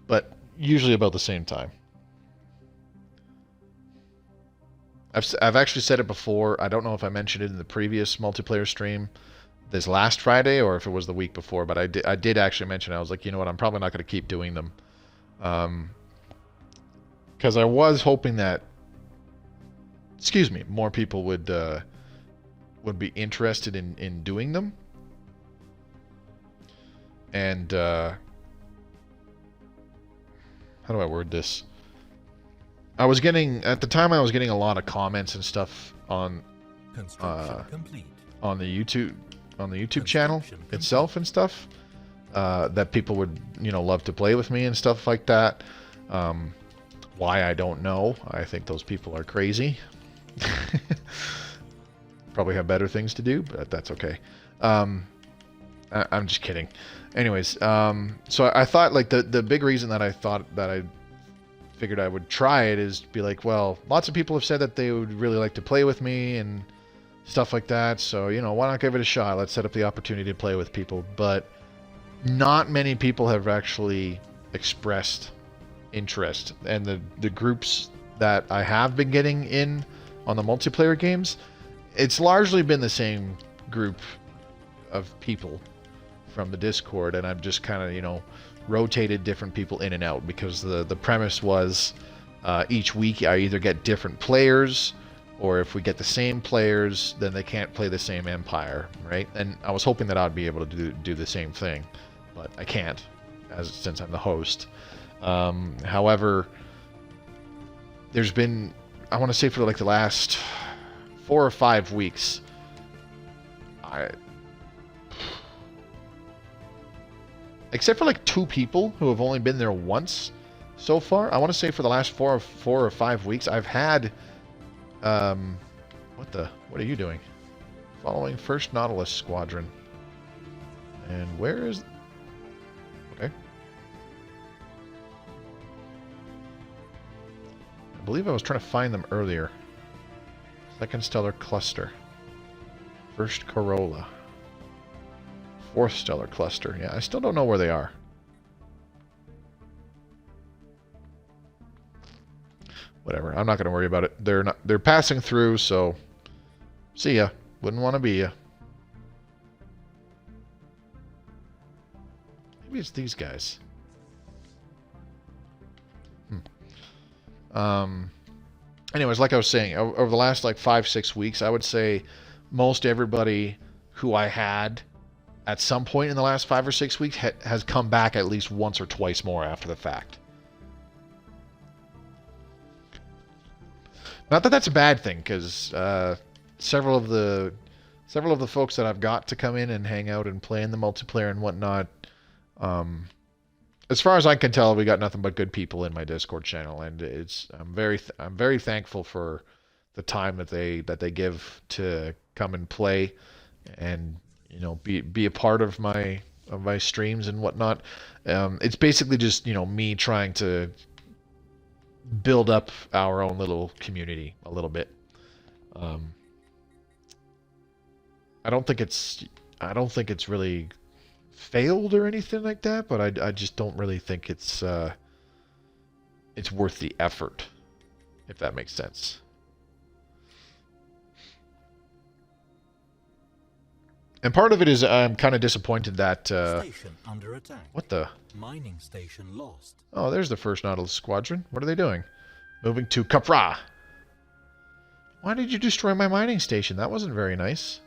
But usually about the same time. I've actually said it before. I don't know if I mentioned it in the previous multiplayer stream this last Friday or if it was the week before, but I did actually mention it. I was like, you know what, I'm probably not going to keep doing them. Because I was hoping that, more people would be interested in doing them. And how do I word this? At the time I was getting a lot of comments and stuff on on the YouTube channel itself and stuff, that people would love to play with me and stuff like that. Why, I don't know. I think those people are crazy. Probably have better things to do, but that's okay. I'm just kidding. Anyways, so I thought, like, the big reason that I thought that I figured I would try it is to be like, well, lots of people have said that they would really like to play with me and stuff like that, so why not give it a shot? Let's set up the opportunity to play with people. But not many people have actually expressed interest, and the groups that I have been getting in on the multiplayer games, it's largely been the same group of people from the Discord, and I've just kind of rotated different people in and out, because the premise was each week I either get different players, or if we get the same players, then they can't play the same empire, right? And I was hoping that I'd be able to do the same thing, but I can't, since I'm the host. However, there's been, I want to say, for like the last 4 or 5 weeks, except for like 2 people who have only been there once so far, I want to say for the last 4 or 5 weeks, I've had, what are you doing? Following 1st Nautilus Squadron. And where is, okay. I believe I was trying to find them earlier. 2nd Stellar Cluster. 1st Corolla. 4th Stellar Cluster. Yeah, I still don't know where they are. Whatever. I'm not going to worry about it. They're passing through, so see ya. Wouldn't want to be ya. Maybe it's these guys. Anyways, like I was saying, over the last like 5-6 weeks, I would say most everybody who I had at some point in the last 5 or 6 weeks has come back at least once or twice more after the fact. Not that that's a bad thing, because several of the folks that I've got to come in and hang out and play in the multiplayer and whatnot, as far as I can tell, we got nothing but good people in my Discord channel, and I'm very thankful for the time that they give to come and play, and be a part of my streams and whatnot. It's basically just me trying to build up our own little community a little bit. I don't think it's really failed or anything like that, but I just don't really think it's worth the effort, if that makes sense. And part of it is I'm kind of disappointed that Station under attack. What the? Mining station lost. Oh, there's the first Nautilus squadron. What are they doing? Moving to Capra. Why did you destroy my mining station? That wasn't very nice.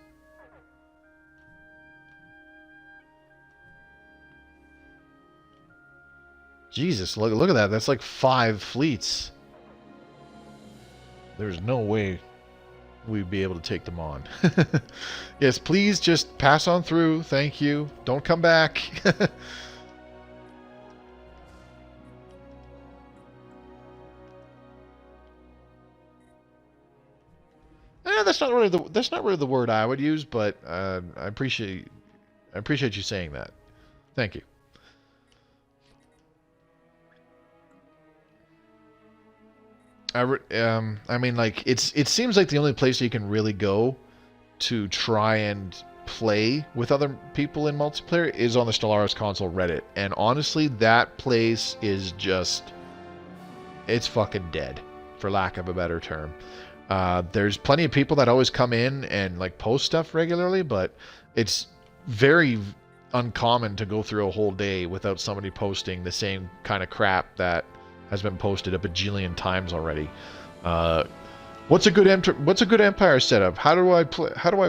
Jesus, look at that. That's like 5 fleets. There's no way we'd be able to take them on. Yes, please just pass on through. Thank you. Don't come back. That's not really the word I would use, but I appreciate you saying that. Thank you. I mean, like, it seems like the only place you can really go to try and play with other people in multiplayer is on the Stellaris Console Reddit. And honestly, that place is just... it's fucking dead, for lack of a better term. There's plenty of people that always come in and, like, post stuff regularly, but it's very uncommon to go through a whole day without somebody posting the same kind of crap that has been posted a bajillion times already. What's a good Empire setup? How do I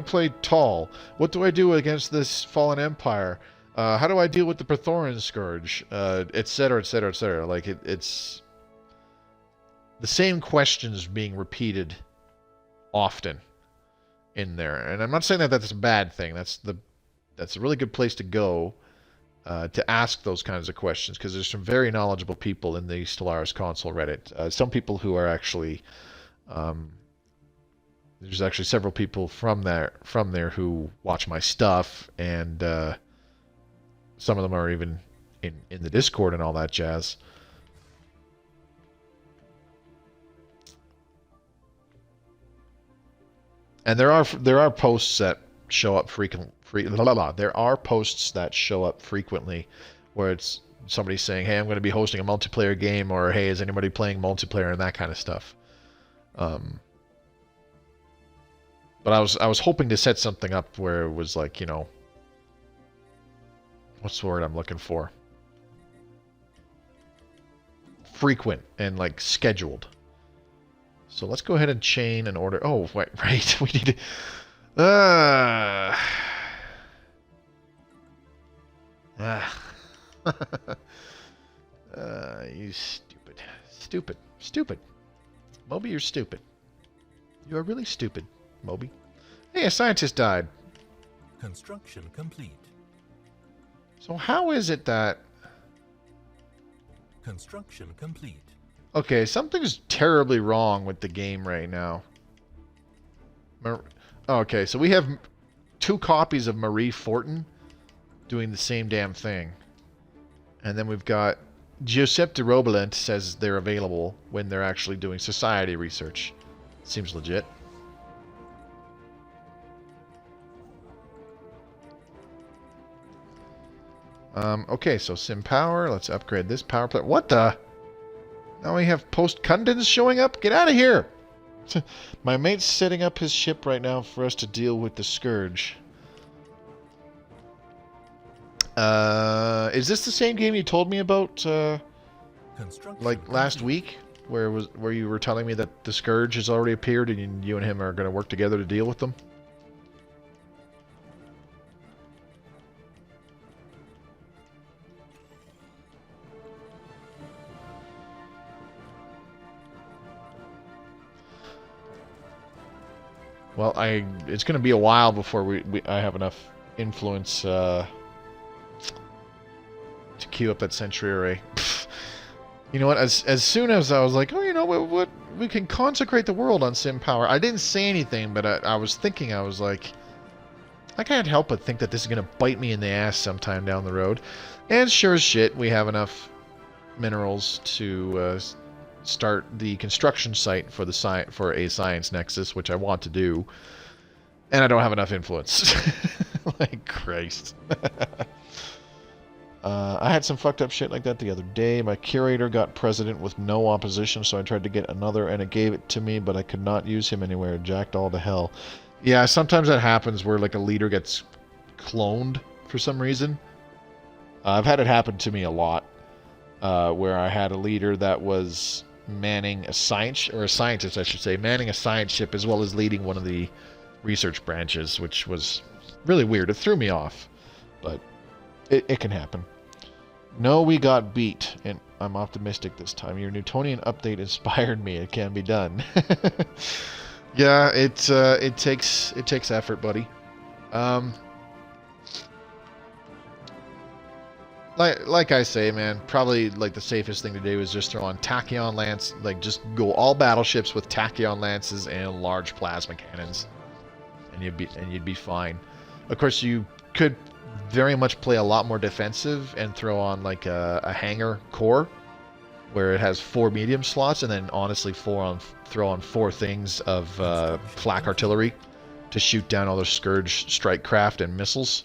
play tall? What do I do against this fallen Empire? How do I deal with the Praetorian Scourge? Etc. Etc. Etc. Like it's the same questions being repeated often in there. And I'm not saying that that's a bad thing. That's a really good place to go. To ask those kinds of questions, because there's some very knowledgeable people in the Stellaris Console Reddit. Some people who are actually, there's actually several people from there who watch my stuff, and some of them are even in the Discord and all that jazz. And there are posts that show up there are posts that show up frequently where it's somebody saying, hey, I'm going to be hosting a multiplayer game, or hey, is anybody playing multiplayer, and that kind of stuff. But I was hoping to set something up where it was like, what's the word I'm looking for? Frequent and like scheduled. So let's go ahead and chain and order. Oh, wait, right. We need to... you stupid. Moby, you're stupid. You are really stupid, Moby. Hey, a scientist died. Construction complete. So how is it that... Construction complete. Okay, something's terribly wrong with the game right now. Okay, so we have 2 copies of Marie Fortin doing the same damn thing. And then we've got Giuseppe de Robilent says they're available when they're actually doing society research. Seems legit. Okay, so sim power. Let's upgrade this power plant. What the? Now we have post-Cundens showing up? Get out of here! My mate's setting up his ship right now for us to deal with the Scourge. Is this the same game you told me about, like last week? Where you were telling me that the Scourge has already appeared and you and him are going to work together to deal with them? Well, it's going to be a while before I have enough influence to queue up that sentry array. You know what? As soon as I was like, oh, you know what, we can consecrate the world on sim power. I didn't say anything, but I was thinking, I was like, I can't help but think that this is going to bite me in the ass sometime down the road. And sure as shit, we have enough minerals to start the construction site for a science nexus, which I want to do. And I don't have enough influence. Like, Christ. I had some fucked up shit like that the other day. My curator got president with no opposition, so I tried to get another, and it gave it to me, but I could not use him anywhere. Jacked all to hell. Yeah, sometimes that happens where, like, a leader gets cloned for some reason. I've had it happen to me a lot, where I had a leader that was manning a scientist, I should say, manning a science ship as well as leading one of the research branches, which was really weird. It threw me off, but it can happen. No, we got beat, and I'm optimistic this time. Your Newtonian update inspired me. It can be done. Yeah, it takes effort, buddy. Like I say, man, probably like the safest thing to do is just throw on tachyon lance, like just go all battleships with tachyon lances and large plasma cannons, and you'd be fine. Of course, you could very much play a lot more defensive and throw on like a hangar core where it has 4 medium slots, and then honestly throw on 4 things of flak artillery to shoot down all their Scourge strike craft and missiles.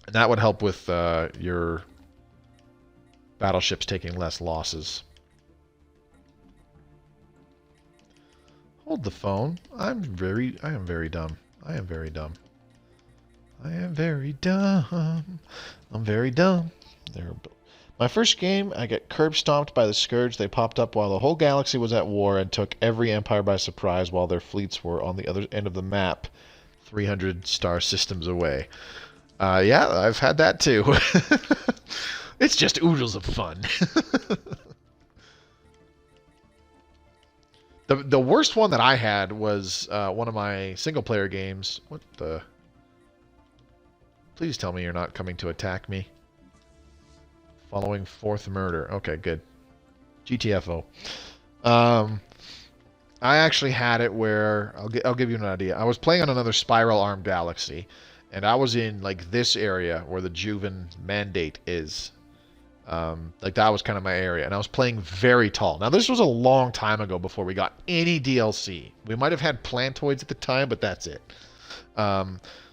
And that would help with your battleships taking less losses. Hold the phone. I am very dumb. I am very dumb. I am very dumb. I'm very dumb. My first game, I get curb stomped by the Scourge. They popped up while the whole galaxy was at war and took every empire by surprise while their fleets were on the other end of the map, 300 star systems away. Yeah, I've had that too. It's just oodles of fun. The worst one that I had was one of my single-player games. What the... Please tell me you're not coming to attack me. Following 4th murder. Okay, good. GTFO. I actually had it where... I'll give you an idea. I was playing on another spiral-armed galaxy, and I was in, like, this area where the Juven Mandate is. Like, that was kind of my area. And I was playing very tall. Now, this was a long time ago before we got any DLC. We might have had plantoids at the time, but that's it.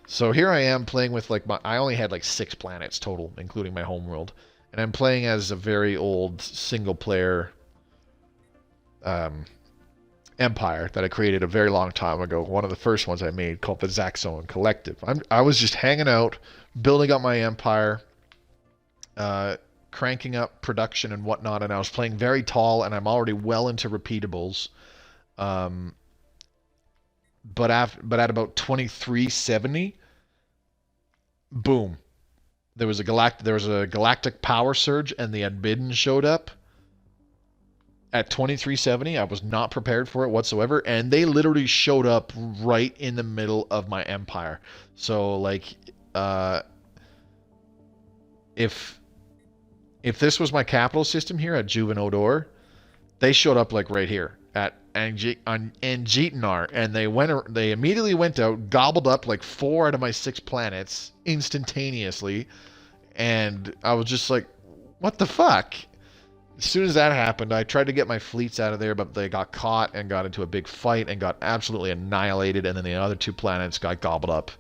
So here I am playing with, like, I only had, like, 6 planets total, including my homeworld. And I'm playing as a very old single-player empire that I created a very long time ago. One of the first ones I made called the Zaxxon Collective. I was just hanging out, building up my empire, cranking up production and whatnot, and I was playing very tall, and I'm already well into repeatables. But at about 2370, boom. There was a galactic power surge, and the Unbidden showed up at 2370. I was not prepared for it whatsoever, and they literally showed up right in the middle of my empire. So, like, if this was my capital system here at Juven Odor, they showed up like right here at Angitinar, and they immediately went out, gobbled up like 4 out of my 6 planets instantaneously, and I was just like, what the fuck? As soon as that happened, I tried to get my fleets out of there, but they got caught and got into a big fight and got absolutely annihilated, and then the other 2 planets got gobbled up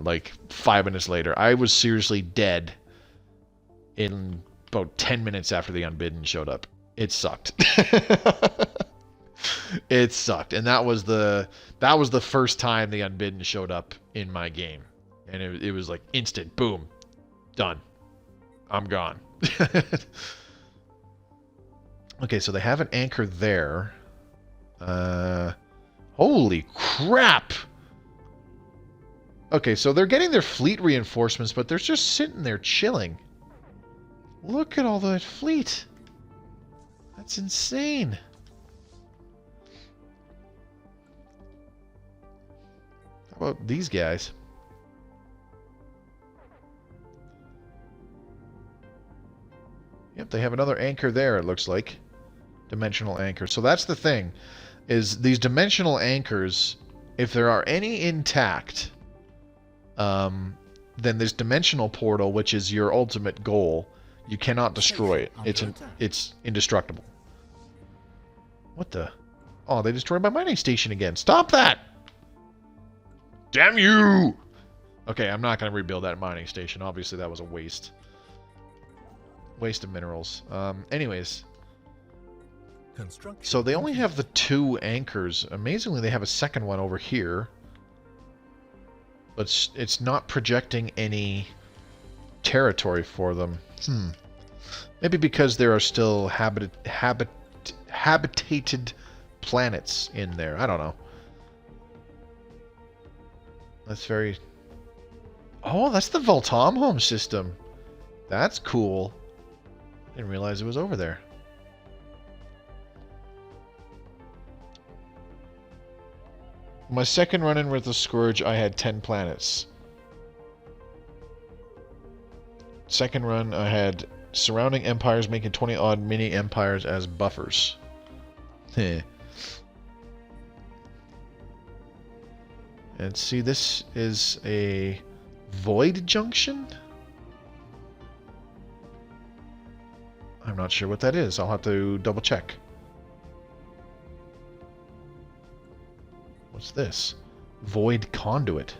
like 5 minutes later. I was seriously dead in about 10 minutes after the Unbidden showed up. It sucked. It sucked. And that was the first time the Unbidden showed up in my game. And it was like instant, boom, done. I'm gone. Okay, so they have an anchor there. Holy crap! Okay, so they're getting their fleet reinforcements, but they're just sitting there chilling. Look at all that fleet. That's insane. How about these guys? Yep, they have another anchor there, it looks like. Dimensional anchor. So that's the thing, is these dimensional anchors, if there are any intact, then this dimensional portal, which is your ultimate goal, you cannot destroy it. It's indestructible. What the? Oh, they destroyed my mining station again. Stop that! Damn you! Okay, I'm not going to rebuild that mining station. Obviously, that was a waste. Waste of minerals. Anyways. So they only have the 2 anchors. Amazingly, they have a second one over here. But it's not projecting any territory for them. Maybe because there are still habitated planets in there. I don't know. That's very... Oh, that's the Voltom home system. That's cool. Didn't realize it was over there. My second run-in with the Scourge, I had 10 planets. Second run, I had surrounding empires making 20-odd mini-empires as buffers. Heh. And see, this is a void junction? I'm not sure what that is. I'll have to double check. What's this? Void conduit.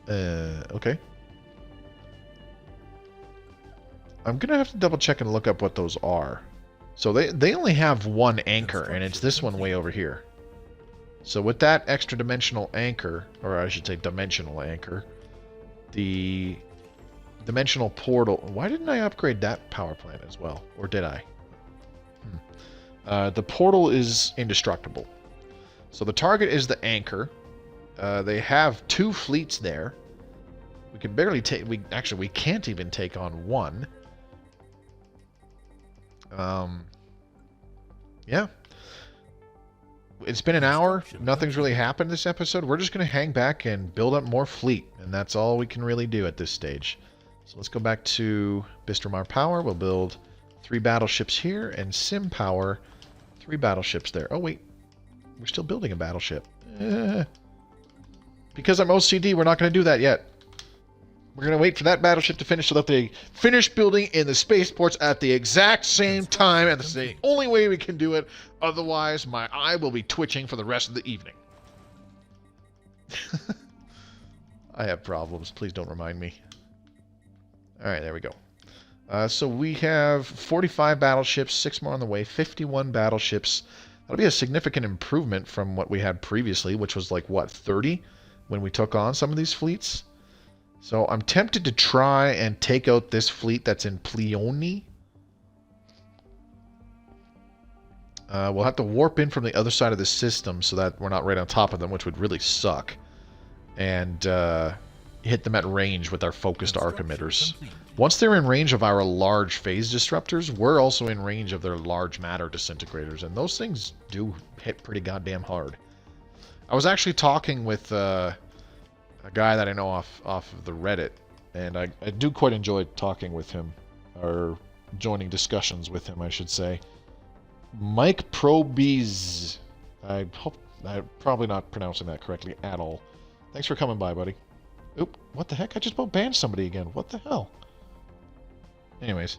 Okay. I'm gonna have to double check and look up what those are. So they only have 1 anchor, and it's this one way over here. So with that extra dimensional anchor, or I should say dimensional anchor, the dimensional portal... Why didn't I upgrade that power plant as well? Or did I? The portal is indestructible. So the target is the anchor. They have 2 fleets there. We can barely take... Actually, we can't even take on 1. Yeah. It's been an hour. Nothing's really happened this episode. We're just going to hang back and build up more fleet. And that's all we can really do at this stage. So let's go back to Bistromar Power. We'll build 3 battleships here. And Sim Power, 3 battleships there. Oh, wait. We're still building a battleship. Because I'm OCD, we're not going to do that yet. We're going to wait for that battleship to finish so that they finish building in the spaceports at the exact same time. And that's the only way we can do it. Otherwise, my eye will be twitching for the rest of the evening. I have problems. Please don't remind me. Alright, there we go. So we have 45 battleships, 6 more on the way, 51 battleships. That'll be a significant improvement from what we had previously, which was like, what, 30? When we took on some of these fleets? So I'm tempted to try and take out this fleet that's in Pleione. We'll have to warp in from the other side of the system so that we're not right on top of them, which would really suck. And hit them at range with our focused arc emitters. Once they're in range of our large phase disruptors, we're also in range of their large matter disintegrators. And those things do hit pretty goddamn hard. I was actually talking with... a guy that I know off of the Reddit, and I do quite enjoy talking with him, or joining discussions with him, I should say. Mike Probies. I hope I'm probably not pronouncing that correctly at all. Thanks for coming by, buddy. Oop, what the heck? I just about banned somebody again. What the hell? Anyways,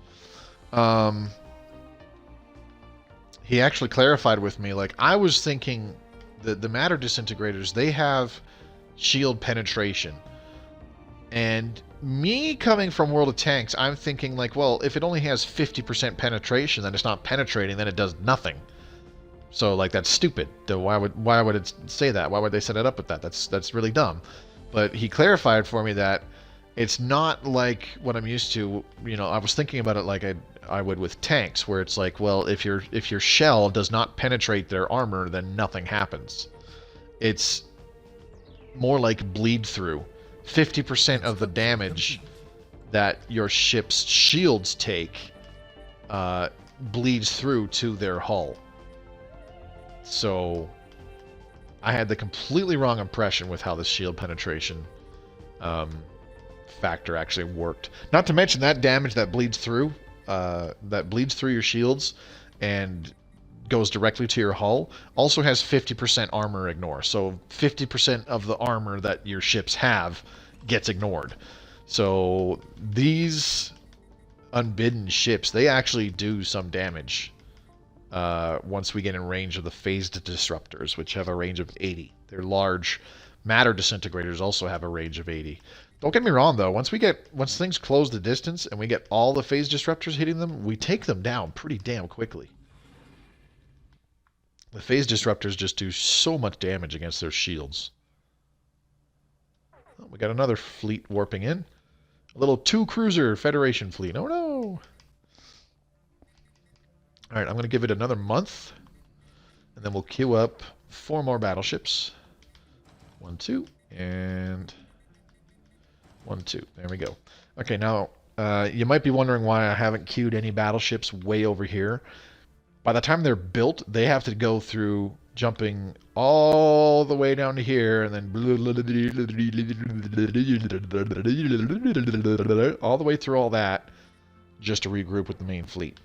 he actually clarified with me, like, I was thinking the matter disintegrators, they have shield penetration. And me coming from World of Tanks, I'm thinking like, well, if it only has 50% penetration, then it's not penetrating, then it does nothing. So like, that's stupid. Why would it say that? Why would they set it up with that? That's really dumb. But he clarified for me that it's not like what I'm used to. You know, I was thinking about it like I would with tanks, where it's like, well, if your shell does not penetrate their armor, then nothing happens. It's more like bleed through. 50% of the damage that your ship's shields take bleeds through to their hull. So I had the completely wrong impression with how the shield penetration factor actually worked. Not to mention that damage that bleeds through your shields and goes directly to your hull also has 50% armor ignore. So 50% of the armor that your ships have gets ignored. So these Unbidden ships, they actually do some damage once we get in range of the phased disruptors, which have a range of 80. Their large matter disintegrators also have a range of 80. Don't get me wrong though, once things close the distance and we get all the phase disruptors hitting them, we take them down pretty damn quickly. The phase disruptors just do so much damage against their shields. Oh, we got another fleet warping in. A little 2-cruiser Federation fleet. Oh no! Alright, I'm going to give it another month. And then we'll queue up 4 more battleships. 1, 2, and 1, 2. There we go. Okay, now, you might be wondering why I haven't queued any battleships way over here. By the time they're built, they have to go through jumping all the way down to here, and then all the way through all that just to regroup with the main fleet.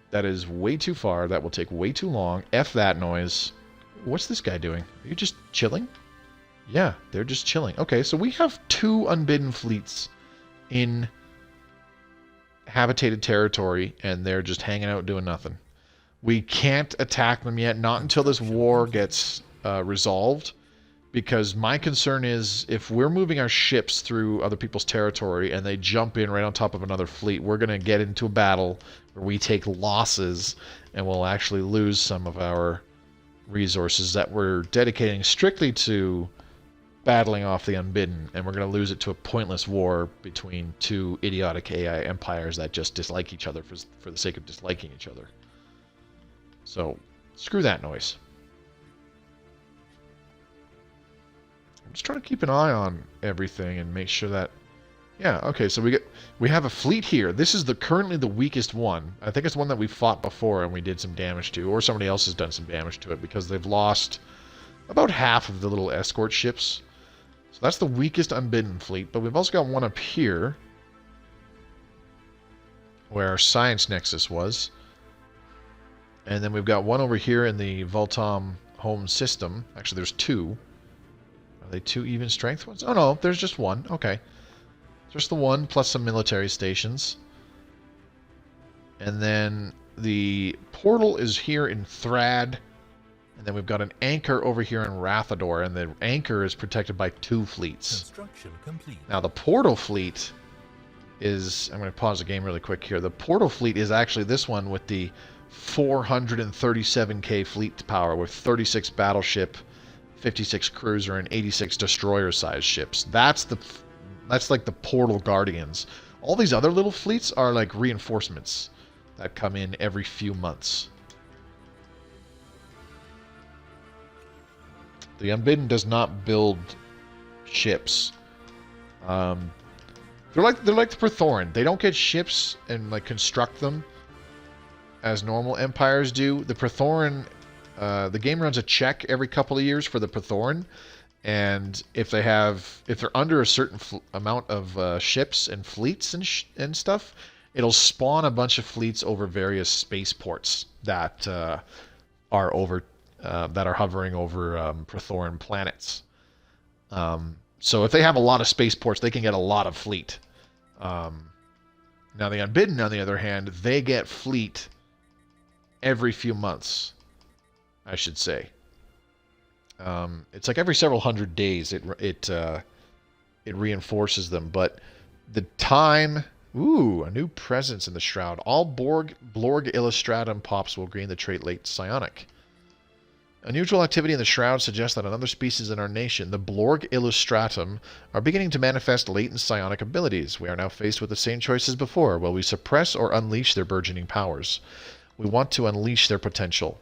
That is way too far. That will take way too long. F that noise. What's this guy doing? Are you just chilling? Yeah, they're just chilling. Okay, so we have 2 Unbidden fleets in habitated territory, and they're just hanging out doing nothing. We can't attack them yet, not until this war gets resolved, because my concern is if we're moving our ships through other people's territory and they jump in right on top of another fleet, we're going to get into a battle where we take losses and we'll actually lose some of our resources that we're dedicating strictly to battling off the Unbidden, and we're going to lose it to a pointless war between 2 idiotic AI empires that just dislike each other for the sake of disliking each other. So, screw that noise. I'm just trying to keep an eye on everything and make sure that... Yeah, okay, so we have a fleet here. This is currently the weakest one. I think it's one that we fought before and we did some damage to, or somebody else has done some damage to it because they've lost about half of the little escort ships. So that's the weakest Unbidden fleet, but we've also got one up here where our science nexus was. And then we've got one over here in the Voltom home system. Actually, there's 2. Are they 2 even strength ones? Oh no, there's just 1. Okay. Just the 1 plus some military stations. And then the portal is here in Thrad. And then we've got an anchor over here in Rathador, and the anchor is protected by 2 fleets. Construction complete. Now the portal fleet is... I'm going to pause the game really quick here. The portal fleet is actually this one with the 437k fleet power with 36 battleship, 56 cruiser, and 86 destroyer-sized ships. That's like the portal guardians. All these other little fleets are like reinforcements that come in every few months. The Unbidden does not build ships. They're like the Prothoran. They don't get ships and like construct them as normal empires do. The Prothoran, the game runs a check every couple of years for the Prothoran, and if they're under a certain amount of ships and fleets and stuff, it'll spawn a bunch of fleets over various spaceports that are hovering over Prothoran planets. So if they have a lot of spaceports, they can get a lot of fleet. Now the Unbidden, on the other hand, they get fleet every few months, I should say. It's like every several hundred days it reinforces them. But the time... Ooh, a new presence in the Shroud. All Blorg Illustratum pops will gain the trait late psionic. Unusual activity in the Shroud suggests that another species in our nation, the Blorg Illustratum, are beginning to manifest latent psionic abilities. We are now faced with the same choice as before. Will we suppress or unleash their burgeoning powers? We want to unleash their potential.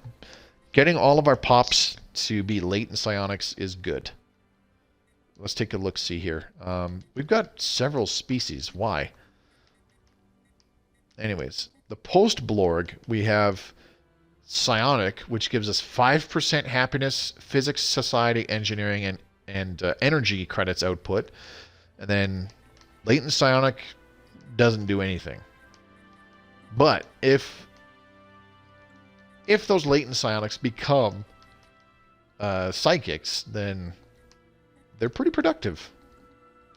Getting all of our pops to be latent psionics is good. Let's take a look-see here. We've got several species. Why? Anyways, the post-Blorg, we have psionic, which gives us 5% happiness, physics, society, engineering, and energy credits output. And then latent psionic doesn't do anything. But if those latent psionics become psychics, then they're pretty productive.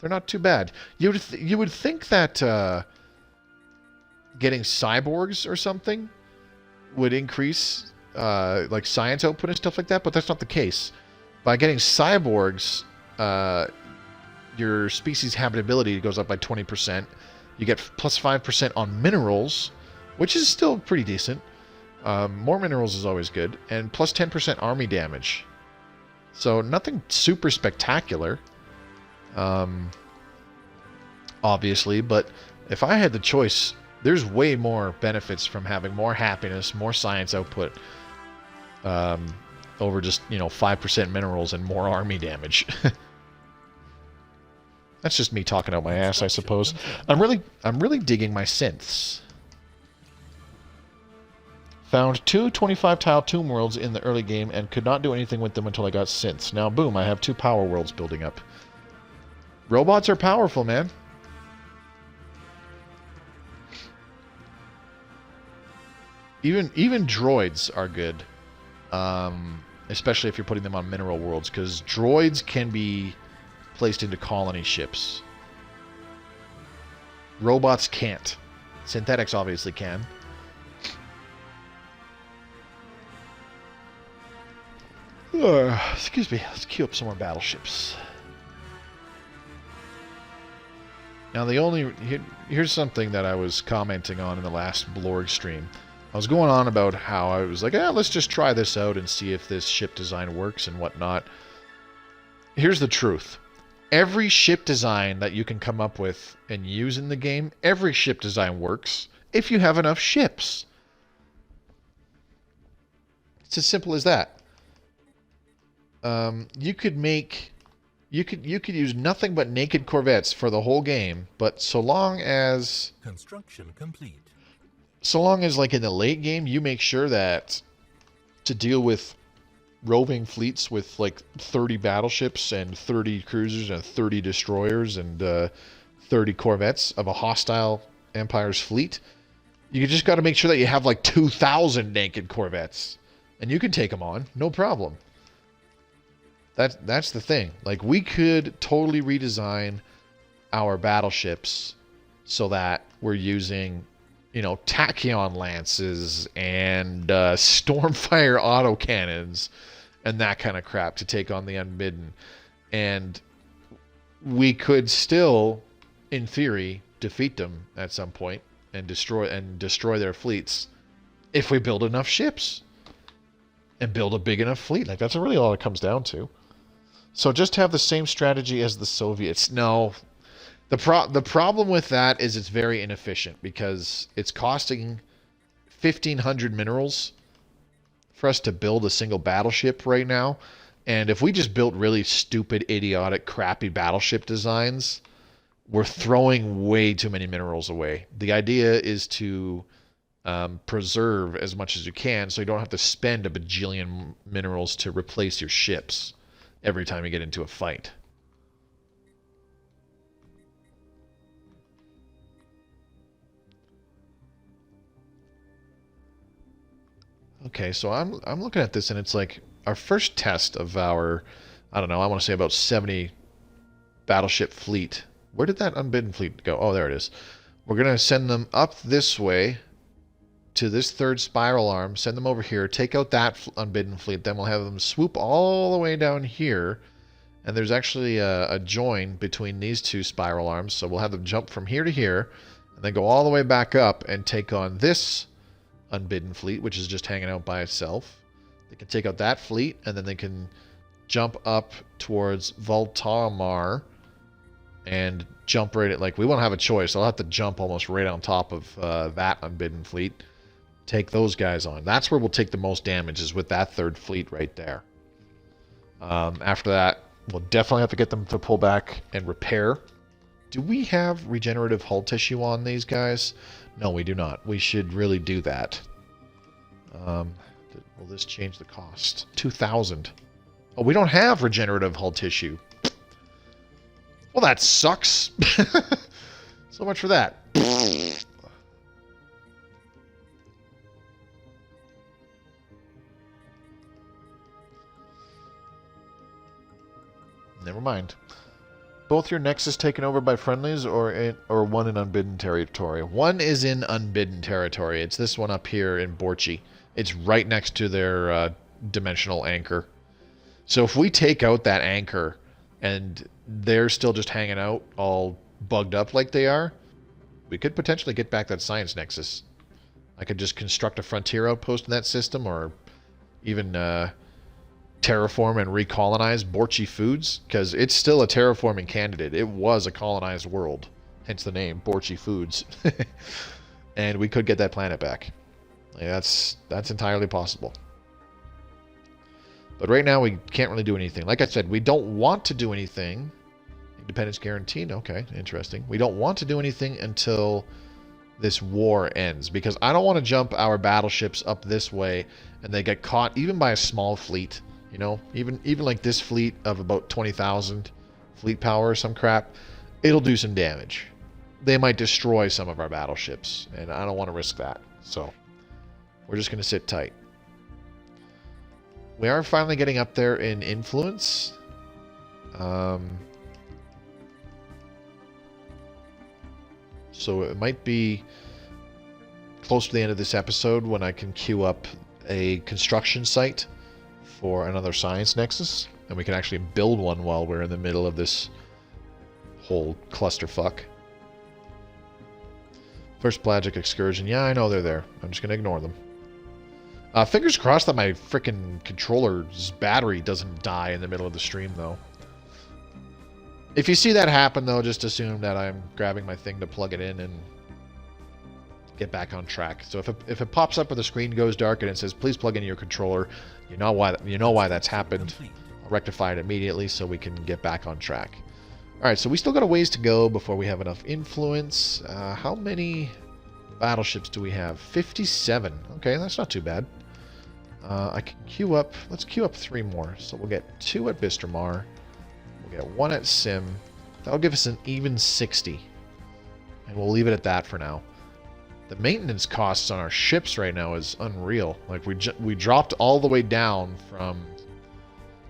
They're not too bad. You would think that getting cyborgs or something would increase like science output and stuff like that, but that's not the case. By getting cyborgs, your species habitability goes up by 20%. You get plus 5% on minerals, which is still pretty decent. More minerals is always good, and plus 10% army damage. So nothing super spectacular, obviously, but if I had the choice, there's way more benefits from having more happiness, more science output, over just, 5% minerals and more army damage. That's just me talking out my ass, I suppose. I'm really digging my synths. Found 2 25-tile tomb worlds in the early game and could not do anything with them until I got synths. Now, boom, I have 2 power worlds building up. Robots are powerful, man. Even droids are good. Especially if you're putting them on mineral worlds, because droids can be placed into colony ships. Robots can't. Synthetics obviously can. Excuse me. Let's queue up some more battleships. Now here's something that I was commenting on in the last Blorg stream. I was going on about how I was like, let's just try this out and see if this ship design works and whatnot. Here's the truth. Every ship design that you can come up with and use in the game, every ship design works if you have enough ships. It's as simple as that. You could use nothing but naked corvettes for the whole game, but so long as construction complete. So long as, like, in the late game, you make sure that to deal with roving fleets with, like, 30 battleships and 30 cruisers and 30 destroyers and 30 corvettes of a hostile Empire's fleet, you just got to make sure that you have, like, 2,000 naked corvettes. And you can take them on, no problem. That's the thing. Like, we could totally redesign our battleships so that we're using, tachyon lances and stormfire autocannons and that kind of crap to take on the Unbidden. And we could still, in theory, defeat them at some point and destroy their fleets if we build enough ships and build a big enough fleet. Like, that's really all it comes down to. So just have the same strategy as the Soviets. No. The problem with that is it's very inefficient because it's costing 1,500 minerals for us to build a single battleship right now. And if we just built really stupid, idiotic, crappy battleship designs, we're throwing way too many minerals away. The idea is to preserve as much as you can so you don't have to spend a bajillion minerals to replace your ships every time you get into a fight. Okay, so I'm looking at this and it's like our first test of our, I don't know, I want to say about 70 battleship fleet. Where did that Unbidden fleet go? Oh, there it is. We're going to send them up this way to this third spiral arm, send them over here, take out that Unbidden fleet, then we'll have them swoop all the way down here, and there's actually a join between these two spiral arms, so we'll have them jump from here to here, and then go all the way back up and take on this Unbidden fleet, which is just hanging out by itself. They can take out that fleet, and then they can jump up towards Voltamar and jump right at, like, we won't have a choice. I'll have to jump almost right on top of that Unbidden fleet. Take those guys on. That's where we'll take the most damage, is with that third fleet right there. After that, we'll definitely have to get them to pull back and repair. Do we have regenerative hull tissue on these guys? No, we do not. We should really do that. Will this change the cost? 2,000. Oh, we don't have regenerative hull tissue. Well, that sucks. So much for that. Never mind. Both your nexus taken over by friendlies or one in Unbidden territory? One is in Unbidden territory. It's this one up here in Borchi. It's right next to their dimensional anchor. So if we take out that anchor and they're still just hanging out all bugged up like they are, we could potentially get back that science nexus. I could just construct a frontier outpost in that system, or even terraform and recolonize Borchi Foods, because it's still a terraforming candidate. It was a colonized world, hence the name Borchi Foods. And we could get that planet back. Yeah, that's entirely possible. But right now we can't really do anything. Like I said, we don't want to do anything. Independence guaranteed. Okay, interesting. We don't want to do anything until this war ends, because I don't want to jump our battleships up this way and they get caught even by a small fleet. You know, even like this fleet of about 20,000 fleet power or some crap, it'll do some damage. They might destroy some of our battleships, and I don't want to risk that. So we're just going to sit tight. We are finally getting up there in influence. So it might be close to the end of this episode when I can queue up a construction site for another science nexus, and we can actually build one while we're in the middle of this whole clusterfuck. First pelagic excursion. Yeah, I know they're there. I'm just going to ignore them. Fingers crossed that my frickin' controller's battery doesn't die in the middle of the stream, though. If you see that happen, though, just assume that I'm grabbing my thing to plug it in and get back on track. So if it pops up where the screen goes dark and it says, please plug in your controller, you know why that's happened. I'll rectify it immediately so we can get back on track. Alright, so we still got a ways to go before we have enough influence. How many battleships do we have? 57. Okay, that's not too bad. I can queue up. Let's queue up 3 more. So we'll get 2 at Bistermar. We'll get 1 at Sim. That'll give us an even 60. And we'll leave it at that for now. The maintenance costs on our ships right now is unreal. Like, we dropped all the way down from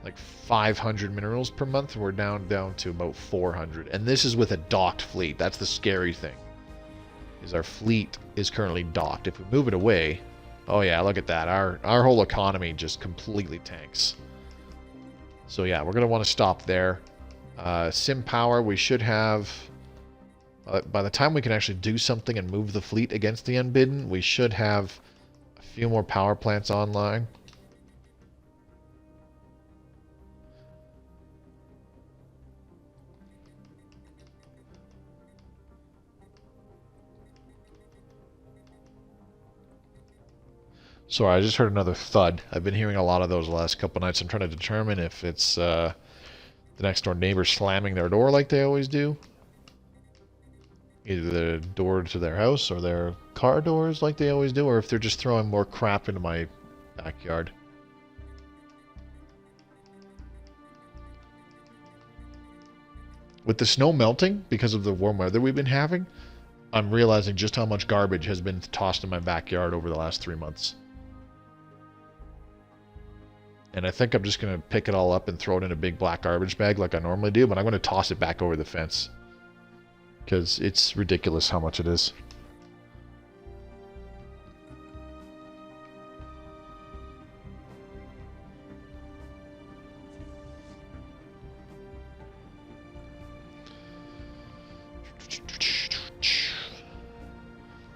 like 500 minerals per month. We're down to about 400. And this is with a docked fleet. That's the scary thing. Is our fleet is currently docked. If we move it away... Oh yeah, look at that. Our whole economy just completely tanks. So yeah, we're going to want to stop there. Sim power, we should have... by the time we can actually do something and move the fleet against the Unbidden, we should have a few more power plants online. Sorry, I just heard another thud. I've been hearing a lot of those the last couple nights. I'm trying to determine if it's the next door neighbor slamming their door like they always do. Either the door to their house or their car doors like they always do, or if they're just throwing more crap into my backyard. With the snow melting, because of the warm weather we've been having, I'm realizing just how much garbage has been tossed in my backyard over the last 3 months. And I think I'm just going to pick it all up and throw it in a big black garbage bag like I normally do, but I'm going to toss it back over the fence. Because it's ridiculous how much it is.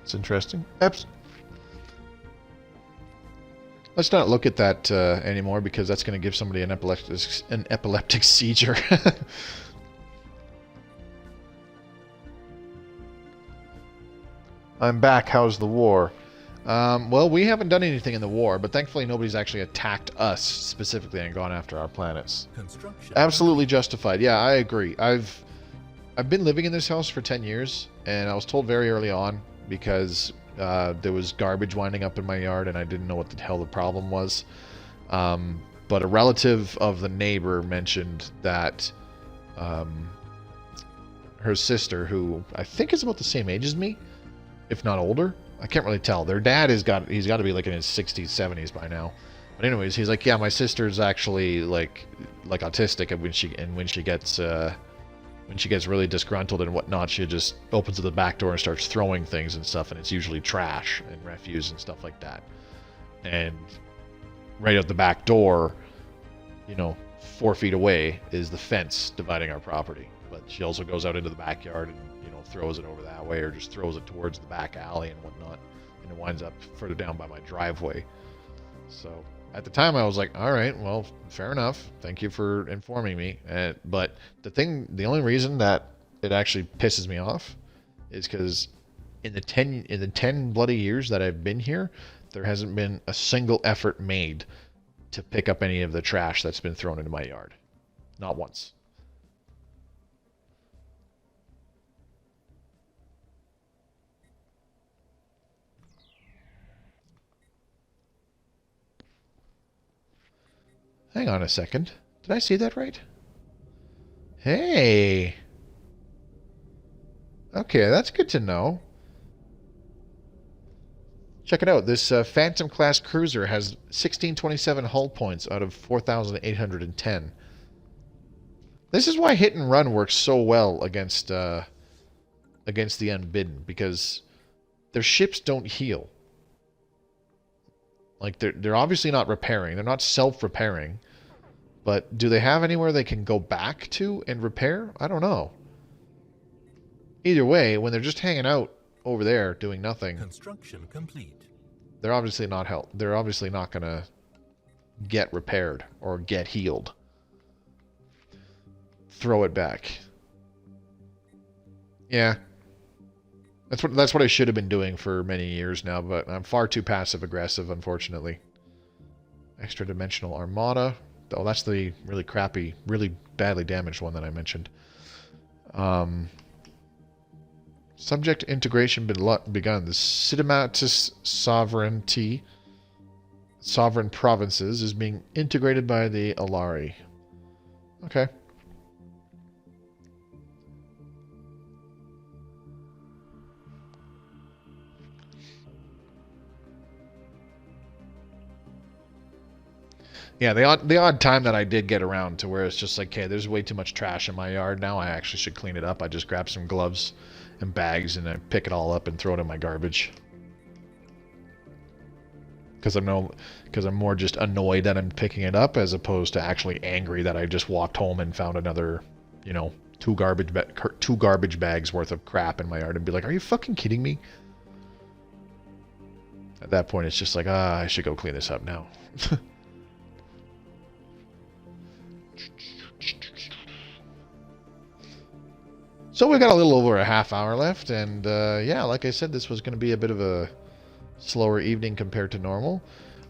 It's interesting. Let's not look at that anymore, because that's going to give somebody an epileptic seizure. I'm back. How's the war? Well, we haven't done anything in the war, but thankfully nobody's actually attacked us specifically and gone after our planets. Absolutely justified. Yeah, I agree. I've been living in this house for 10 years, and I was told very early on, because There was garbage winding up in my yard, and I didn't know what the hell the problem was. But a relative of the neighbor mentioned that her sister, who I think is about the same age as me, if not older, I can't really tell. Their dad he's got to be like in his 60s, 70s by now. But anyways, he's like, yeah, my sister's actually like autistic, and when she gets really disgruntled and whatnot, she just opens the back door and starts throwing things and stuff, and it's usually trash and refuse and stuff like that. And right out the back door, 4 feet away is the fence dividing our property. But she also goes out into the backyard and, throws it over that way, or just throws it towards the back alley and whatnot, and it winds up further down by my driveway. So at the time I was like, all right, well, fair enough. Thank you for informing me. But the only reason that it actually pisses me off is because in the 10 bloody years that I've been here, there hasn't been a single effort made to pick up any of the trash that's been thrown into my yard. Not once. Hang on a second. Did I see that right? Hey! Okay, that's good to know. Check it out. This Phantom class cruiser has 1627 hull points out of 4,810. This is why hit and run works so well against the Unbidden, because their ships don't heal. Like, they're obviously not repairing. They're not self-repairing. But do they have anywhere they can go back to and repair? I don't know. Either way, when they're just hanging out over there doing nothing, Construction complete. they're obviously not They're obviously not going to get repaired or get healed. Throw it back. Yeah. That's what I should have been doing for many years now, but I'm far too passive-aggressive, unfortunately. Extradimensional armada. Oh, that's the really crappy, really badly damaged one that I mentioned. Subject integration begun. The Cinematis sovereign provinces is being integrated by the Alari. Okay. Yeah, the odd time that I did get around to where it's just like, okay, there's way too much trash in my yard now, I actually should clean it up. I just grab some gloves and bags and I pick it all up and throw it in my garbage. Because I'm more just annoyed that I'm picking it up as opposed to actually angry that I just walked home and found another, two garbage bags worth of crap in my yard and be like, are you fucking kidding me? At that point, it's just like, I should go clean this up now. So we got a little over a half hour left, and yeah, like I said, this was going to be a bit of a slower evening compared to normal.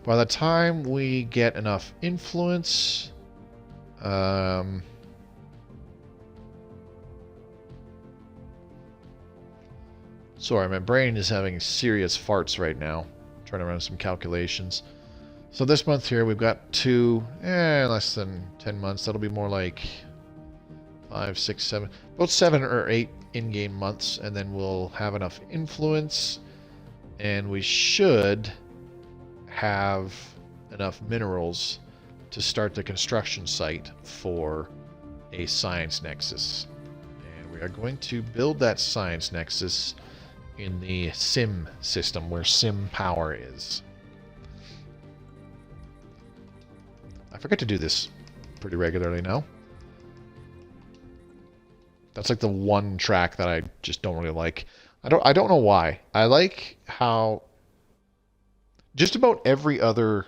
By the time we get enough influence, sorry, my brain is having serious farts right now. I'm trying to run some calculations. So this month here, we've got less than 10 months. That'll be more like 5, 6, 7, about 7 or 8 in-game months, and then we'll have enough influence, and we should have enough minerals to start the construction site for a science nexus. And we are going to build that science nexus in the sim system where sim power is. I forget to do this pretty regularly now. That's like the one track that I just don't really like. I don't know why. I like how just about every other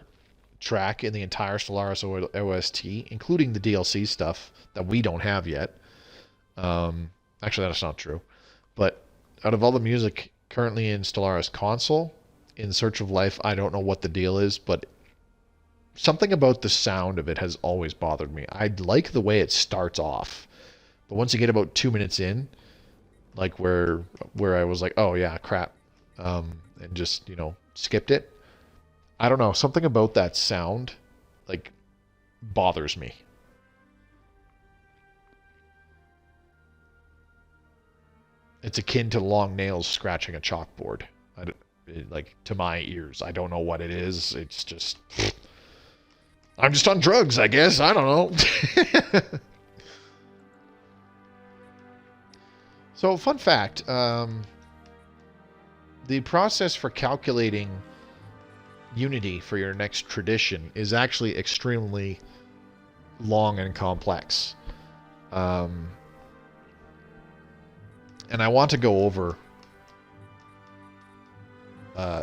track in the entire Stellaris OST, including the DLC stuff that we don't have yet. Actually, that's not true. But out of all the music currently in Stellaris Console, In Search of Life, I don't know what the deal is, but something about the sound of it has always bothered me. I like the way it starts off. But once you get about 2 minutes in, like where I was like, oh yeah, crap, and just, skipped it. I don't know. Something about that sound, like, bothers me. It's akin to long nails scratching a chalkboard. Like, to my ears. I don't know what it is. It's just... I'm just on drugs, I guess. I don't know. So, fun fact. The process for calculating unity for your next tradition is actually extremely long and complex. And I want to go over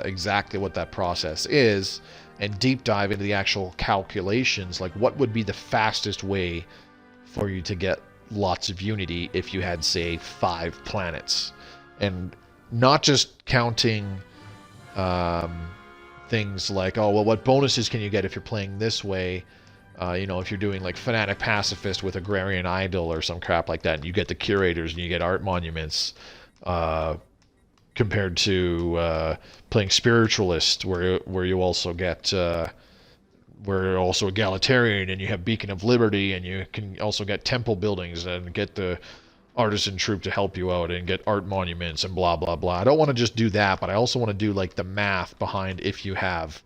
exactly what that process is and deep dive into the actual calculations, like what would be the fastest way for you to get lots of unity if you had, say, 5 planets. And not just counting things like, oh, well, what bonuses can you get if you're playing this way? If you're doing like Fanatic Pacifist with Agrarian Idol or some crap like that, and you get the Curators and you get Art Monuments, compared to playing Spiritualist, where you also get where you're also egalitarian and you have Beacon of Liberty, and you can also get temple buildings and get the artisan troop to help you out and get art monuments and blah blah blah. I don't want to just do that, but I also want to do like the math behind if you have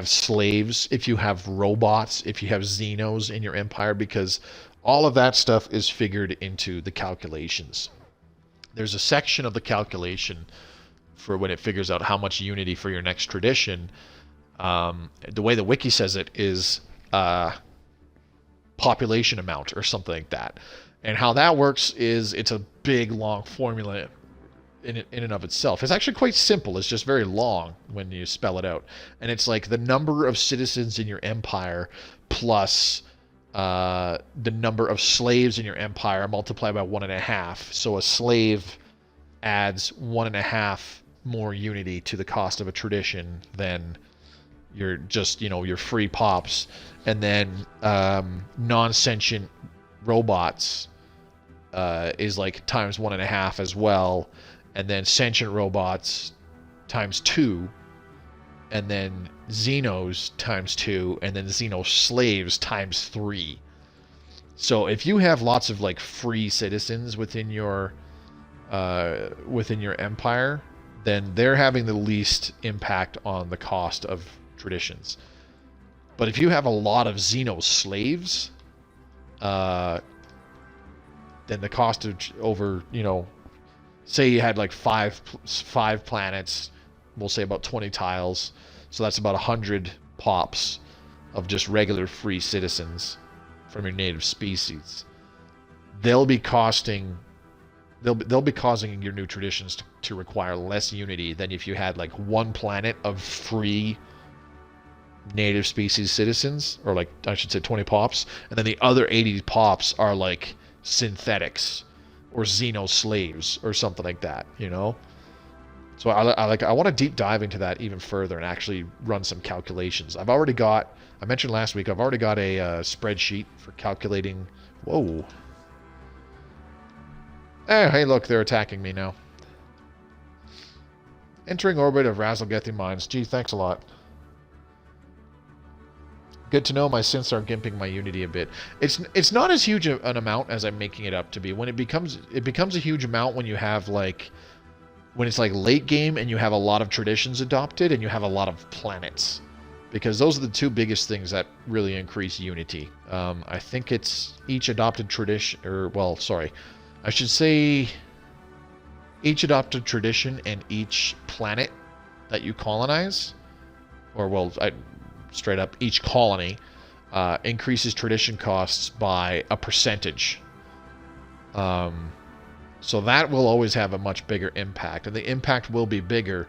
slaves, if you have robots, if you have Xenos in your empire, because all of that stuff is figured into the calculations. There's a section of the calculation for when it figures out how much unity for your next tradition. The way the wiki says it is population amount or something like that. And how that works is it's a big, long formula in and of itself. It's actually quite simple. It's just very long when you spell it out. And it's like the number of citizens in your empire plus the number of slaves in your empire multiplied by 1.5. So a slave adds 1.5 more unity to the cost of a tradition than your just, your free pops. And then non-sentient robots is like times 1.5 as well, and then sentient robots times 2, and then Xenos times 2, and then Xeno slaves times 3. So if you have lots of like free citizens within your empire, then they're having the least impact on the cost of traditions. But if you have a lot of Xeno slaves, then the cost of over, say you had like five planets, we'll say about 20 tiles, so that's about 100 pops of just regular free citizens from your native species. They'll be causing your new traditions to require less unity than if you had like one planet of free native species citizens, or like I should say 20 pops, and then the other 80 pops are like synthetics or Xeno slaves or something like that, So I want to deep dive into that even further and actually run some calculations. I mentioned last week, I've already got a spreadsheet for calculating. Whoa. Hey, look, they're attacking me now. Entering orbit of Razzlegethi Mines. Gee, thanks a lot. Good to know my synths are gimping my unity a bit. It's not as huge an amount as I'm making it up to be. When it becomes a huge amount when you have when it's like late game and you have a lot of traditions adopted and you have a lot of planets, because those are the two biggest things that really increase unity. I think it's each adopted tradition, I should say each adopted tradition and each planet that you colonize, straight up, each colony increases tradition costs by a percentage. So that will always have a much bigger impact, and the impact will be bigger.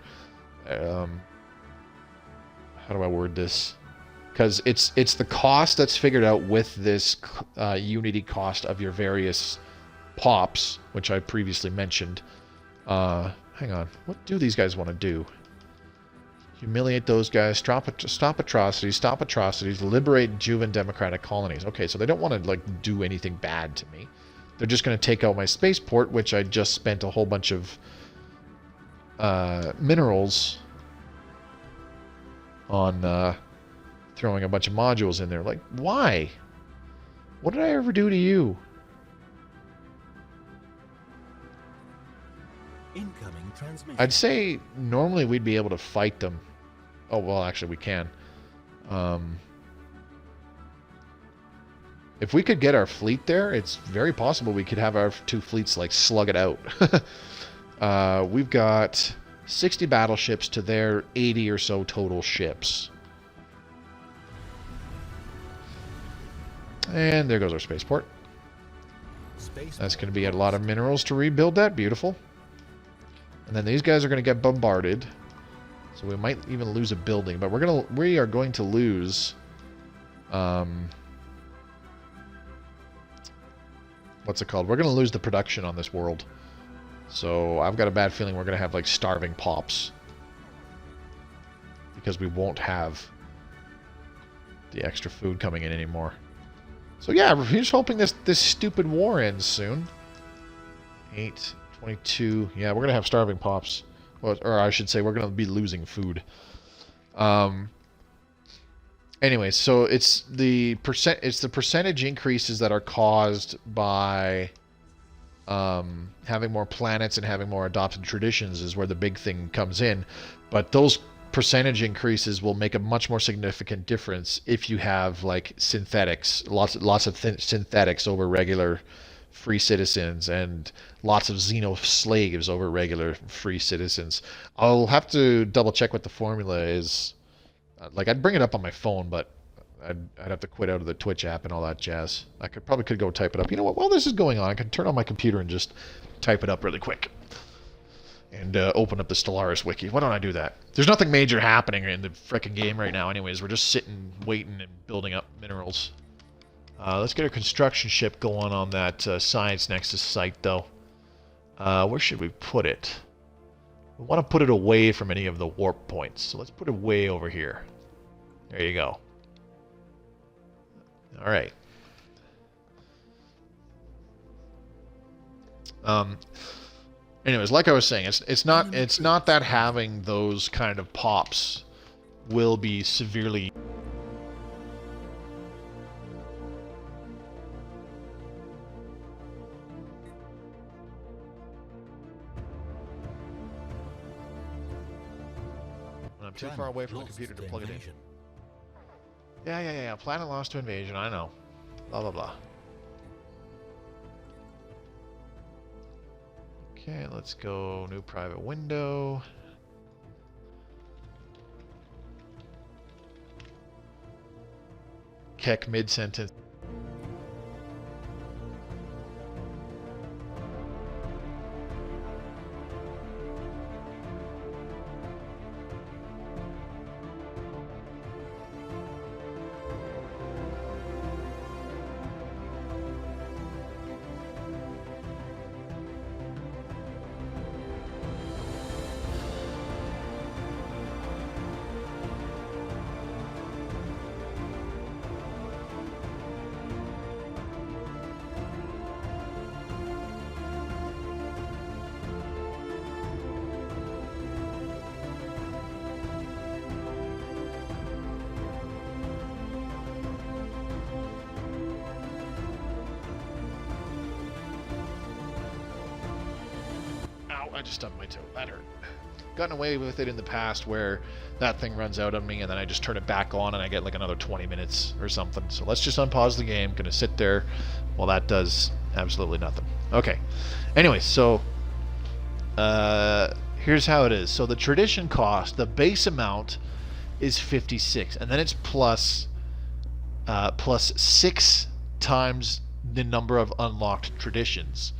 How do I word this? Because it's the cost that's figured out with this unity cost of your various pops, which I previously mentioned. Hang on, what do these guys want to do? Humiliate those guys, stop atrocities, liberate Juvan democratic colonies. Okay, so they don't want to do anything bad to me. They're just going to take out my spaceport, which I just spent a whole bunch of minerals on throwing a bunch of modules in there. Like, why? What did I ever do to you? Incoming transmission. I'd say normally we'd be able to fight them. Oh, well, actually we can. If we could get our fleet there, it's very possible we could have our two fleets, like, slug it out. We've got 60 battleships to their 80 or so total ships. And there goes our spaceport. That's going to be a lot of minerals to rebuild that. Beautiful. And then these guys are going to get bombarded. So we might even lose a building. But we are going to lose... what's it called? We're going to lose the production on this world. So I've got a bad feeling we're going to have, like, starving pops. Because we won't have the extra food coming in anymore. So yeah, we're just hoping this stupid war ends soon. 8:22. Yeah, we're going to have starving pops. Well, or I should say we're going to be losing food. Anyway, so it's the percentage increases that are caused by having more planets and having more adopted traditions is where the big thing comes in. But those percentage increases will make a much more significant difference if you have, like, synthetics, lots of synthetics over regular free citizens, and lots of xeno slaves over regular free citizens. I'll have to double check what the formula is. Like, I'd bring it up on my phone, but I'd have to quit out of the Twitch app and all that jazz. I probably could go type it up. You know what? While this is going on, I can turn on my computer and just type it up really quick. And open up the Stellaris wiki. Why don't I do that? There's nothing major happening in the frickin' game right now anyways. We're just sitting, waiting, and building up minerals. Let's get a construction ship going on that science nexus site, though. Where should we put it? We want to put it away from any of the warp points. So let's put it way over here. There you go. Alright. Anyways, like I was saying, it's not that having those kind of pops will be severely... I'm too far away from the computer to plug it in. Yeah. Planet lost to invasion, I know. Blah, blah, blah. Okay, let's go new private window. Keck mid-sentence. I just stubbed my toe. That hurt. Gotten away with it in the past where that thing runs out on me and then I just turn it back on and I get like another 20 minutes or something. So let's just unpause the game. Gonna sit there while that does absolutely nothing. Okay. Anyway, so here's how it is. So the tradition cost, the base amount is 56, and then it's plus 6 times the number of unlocked traditions,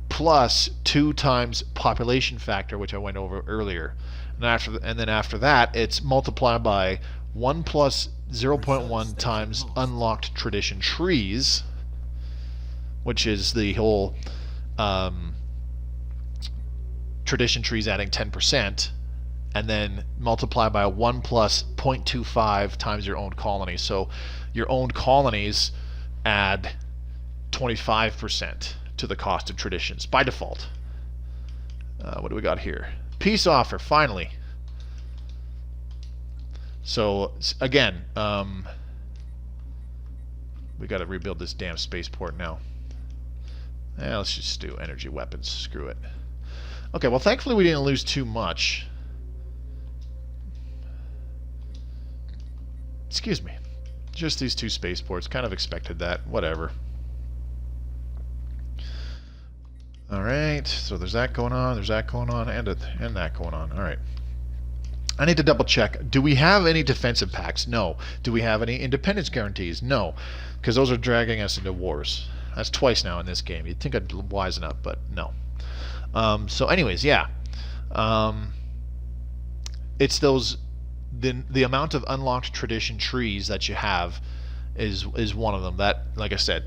plus 2 times population factor, which I went over earlier. And then after that, it's multiplied by 1 plus 0.1 times unlocked tradition trees, which is the whole tradition trees adding 10%, and then multiply by 1 plus 0.25 times your owned colonies. So your owned colonies add 25% to the cost of traditions by default. What do we got here? Peace offer, finally. So, again, we got to rebuild this damn spaceport now. Let's just do energy weapons. Screw it. Okay, well, thankfully we didn't lose too much. Excuse me. Just these 2 spaceports. Kind of expected that. Whatever. Alright, so there's that going on, there's that going on, and that going on. Alright. I need to double check. Do we have any defensive pacts? No. Do we have any independence guarantees? No. Because those are dragging us into wars. That's twice now in this game. You'd think I'd wisen up, but no. So anyways, yeah. It's those... The amount of unlocked tradition trees that you have is one of them. That, like I said,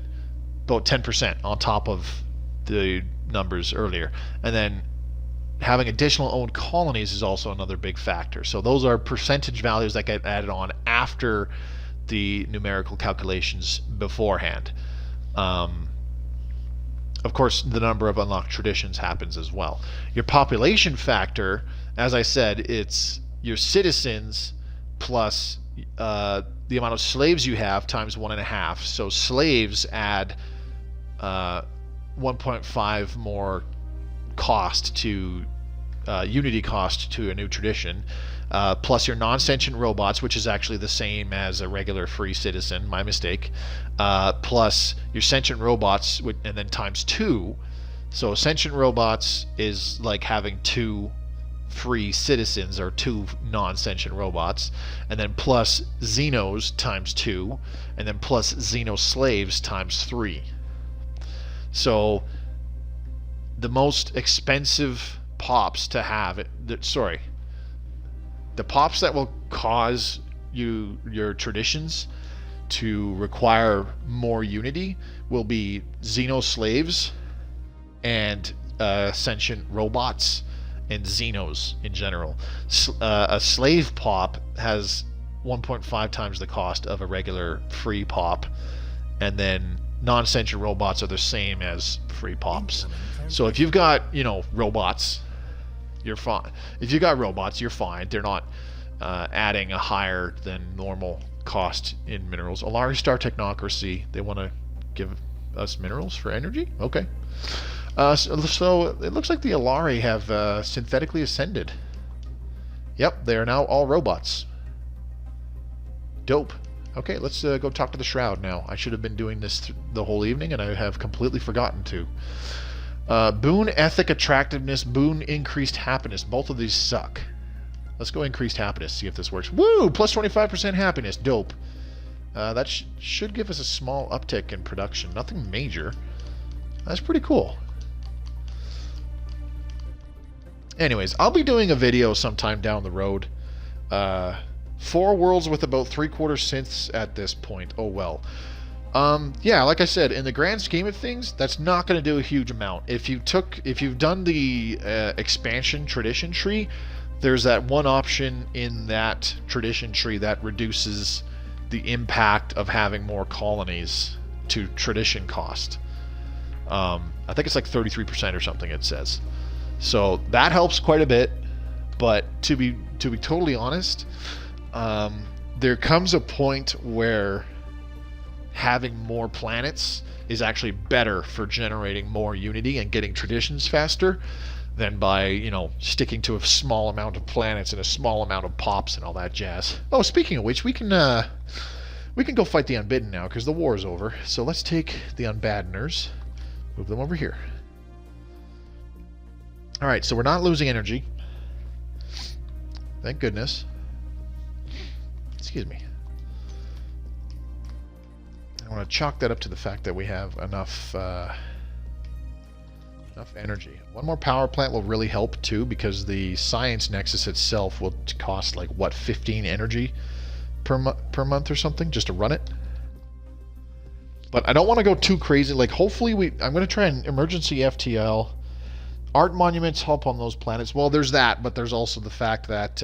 about 10% on top of the numbers earlier. And then having additional owned colonies is also another big factor. So those are percentage values that get added on after the numerical calculations beforehand. Of course, the number of unlocked traditions happens as well. Your population factor, as I said, it's your citizens plus the amount of slaves you have times 1.5. So slaves add 1.5 more cost to unity cost to a new tradition, plus your non-sentient robots, which is actually the same as a regular free citizen, my mistake, plus your sentient robots, and then times 2. So sentient robots is like having 2 free citizens or 2 non-sentient robots, and then plus Xenos times 2, and then plus Xeno slaves times 3. So the most expensive pops to have, the pops that will cause your traditions to require more unity will be Xeno slaves and sentient robots and Xenos in general. A slave pop has 1.5 times the cost of a regular free pop, and then non-sentient robots are the same as free pops. So if you've got, robots, you're fine. If you've got robots, you're fine. They're not adding a higher than normal cost in minerals. Alari Star Technocracy, they want to give us minerals for energy? Okay. So it looks like the Alari have synthetically ascended. Yep, they are now all robots. Dope. Okay, let's go talk to the Shroud now. I should have been doing this the whole evening, and I have completely forgotten to. Boon ethic attractiveness, boon increased happiness. Both of these suck. Let's go increased happiness, see if this works. Woo! Plus 25% happiness. Dope. That should give us a small uptick in production. Nothing major. That's pretty cool. Anyways, I'll be doing a video sometime down the road. 4 worlds with about 3/4 synths at this point. Oh well. Yeah, like I said, in the grand scheme of things, that's not going to do a huge amount. If you've done the expansion tradition tree, there's that one option in that tradition tree that reduces the impact of having more colonies to tradition cost. I think it's like 33% or something it says. So that helps quite a bit, but to be totally honest, there comes a point where having more planets is actually better for generating more unity and getting traditions faster than by, sticking to a small amount of planets and a small amount of pops and all that jazz. Oh, speaking of which, we can go fight the Unbidden now because the war is over. So let's take the Unbaddeners, move them over here. All right, so we're not losing energy. Thank goodness. Excuse me. I want to chalk that up to the fact that we have enough energy. One more power plant will really help too, because the Science Nexus itself will cost like what, 15 energy per month or something just to run it. But I don't want to go too crazy. Like hopefully I'm going to try an emergency FTL. Art monuments help on those planets. Well, there's that, but there's also the fact that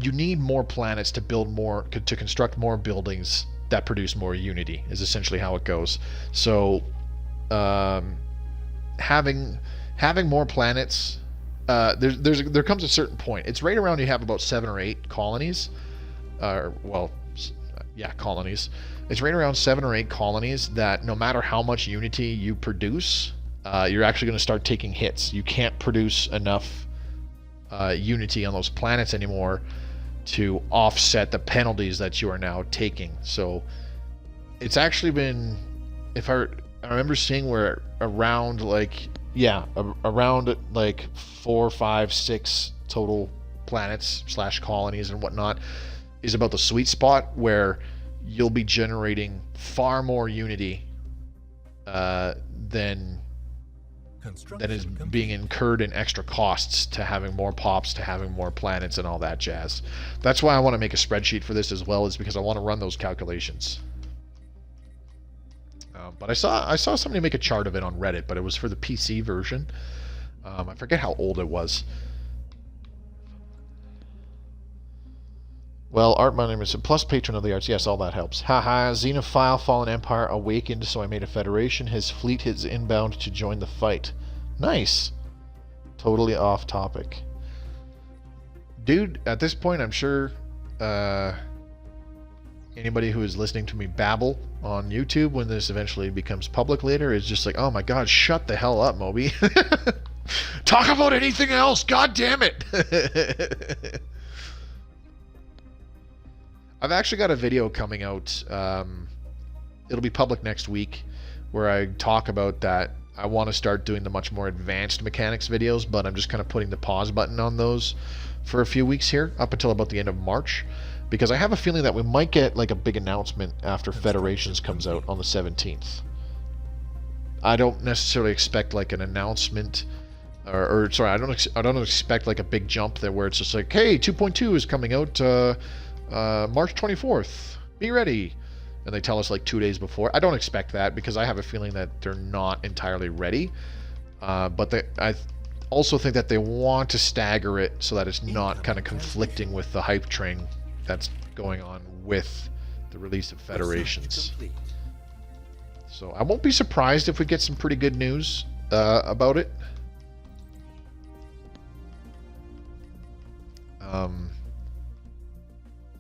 you need more planets to build more, to construct more buildings that produce more unity, is essentially how it goes. So having more planets there comes a certain point. It's right around you have about 7 or 8 colonies. Yeah, colonies. It's right around 7 or 8 colonies that no matter how much Unity you produce, you're actually going to start taking hits. You can't produce enough Unity on those planets anymore to offset the penalties that you are now taking. So it's actually been, I remember seeing where around around like 4, 5, 6 total planets / colonies and whatnot is about the sweet spot where you'll be generating far more Unity than is being incurred in extra costs to having more pops, to having more planets and all that jazz. That's why I want to make a spreadsheet for this as well, is because I want to run those calculations. But I saw somebody make a chart of it on Reddit, but it was for the PC version. I forget how old it was. Well, Art Money is a plus patron of the arts. Yes, all that helps. Haha, Xenophile Fallen Empire awakened, so I made a federation. His fleet is inbound to join the fight. Nice. Totally off topic. Dude, at this point, I'm sure anybody who is listening to me babble on YouTube when this eventually becomes public later is just like, oh my god, shut the hell up, Moby. Talk about anything else, god damn it. I've actually got a video coming out, it'll be public next week, where I talk about that. I want to start doing the much more advanced mechanics videos, but I'm just kind of putting the pause button on those for a few weeks here, up until about the end of March, because I have a feeling that we might get like a big announcement after Federations comes out on the 17th. I don't necessarily expect like an announcement, sorry, I don't expect like a big jump there where it's just like, hey, 2.2 is coming out, March 24th, be ready, and they tell us like 2 days before. I don't expect that because I have a feeling that they're not entirely ready, but I also think that they want to stagger it so that it's not kind of conflicting with the hype train that's going on with the release of Federations. So I won't be surprised if we get some pretty good news about it.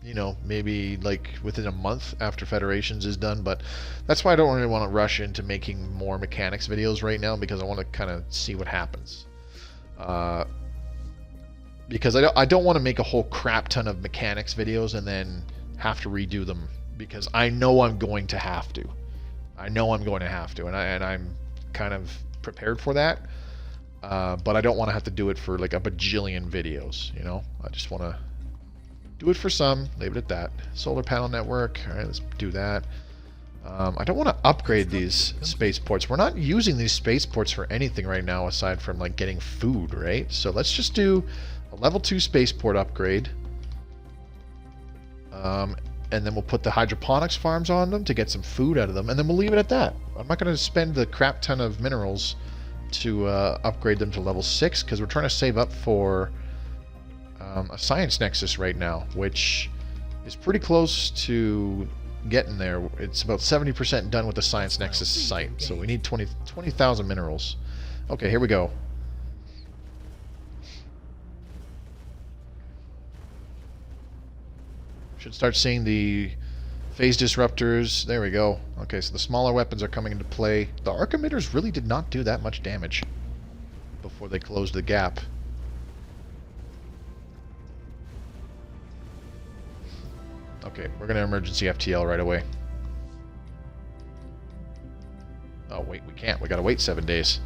You know, maybe like within a month after Federations is done, but that's why I don't really want to rush into making more mechanics videos right now, because I want to kind of see what happens. Because I don't want to make a whole crap ton of mechanics videos and then have to redo them, because I know I'm going to have to. And I'm kind of prepared for that. But I don't want to have to do it for like a bajillion videos, you know? I just want to do it for some, leave it at that. Solar panel network, alright, let's do that. I don't want to upgrade these spaceports. We're not using these spaceports for anything right now aside from like getting food, right? So let's just do a level 2 spaceport upgrade. And then we'll put the hydroponics farms on them to get some food out of them, and then we'll leave it at that. I'm not going to spend the crap ton of minerals to upgrade them to level 6, because we're trying to save up for a science nexus right now, which is pretty close to getting there. It's about 70% done with the science nexus site, so we need 20,000 minerals. Okay, here we go. Should start seeing the phase disruptors. There we go. Okay, so the smaller weapons are coming into play. The arc emitters really did not do that much damage before they closed the gap. Okay, we're going to emergency FTL right away. Oh, wait, we can't. We got to wait 7 days.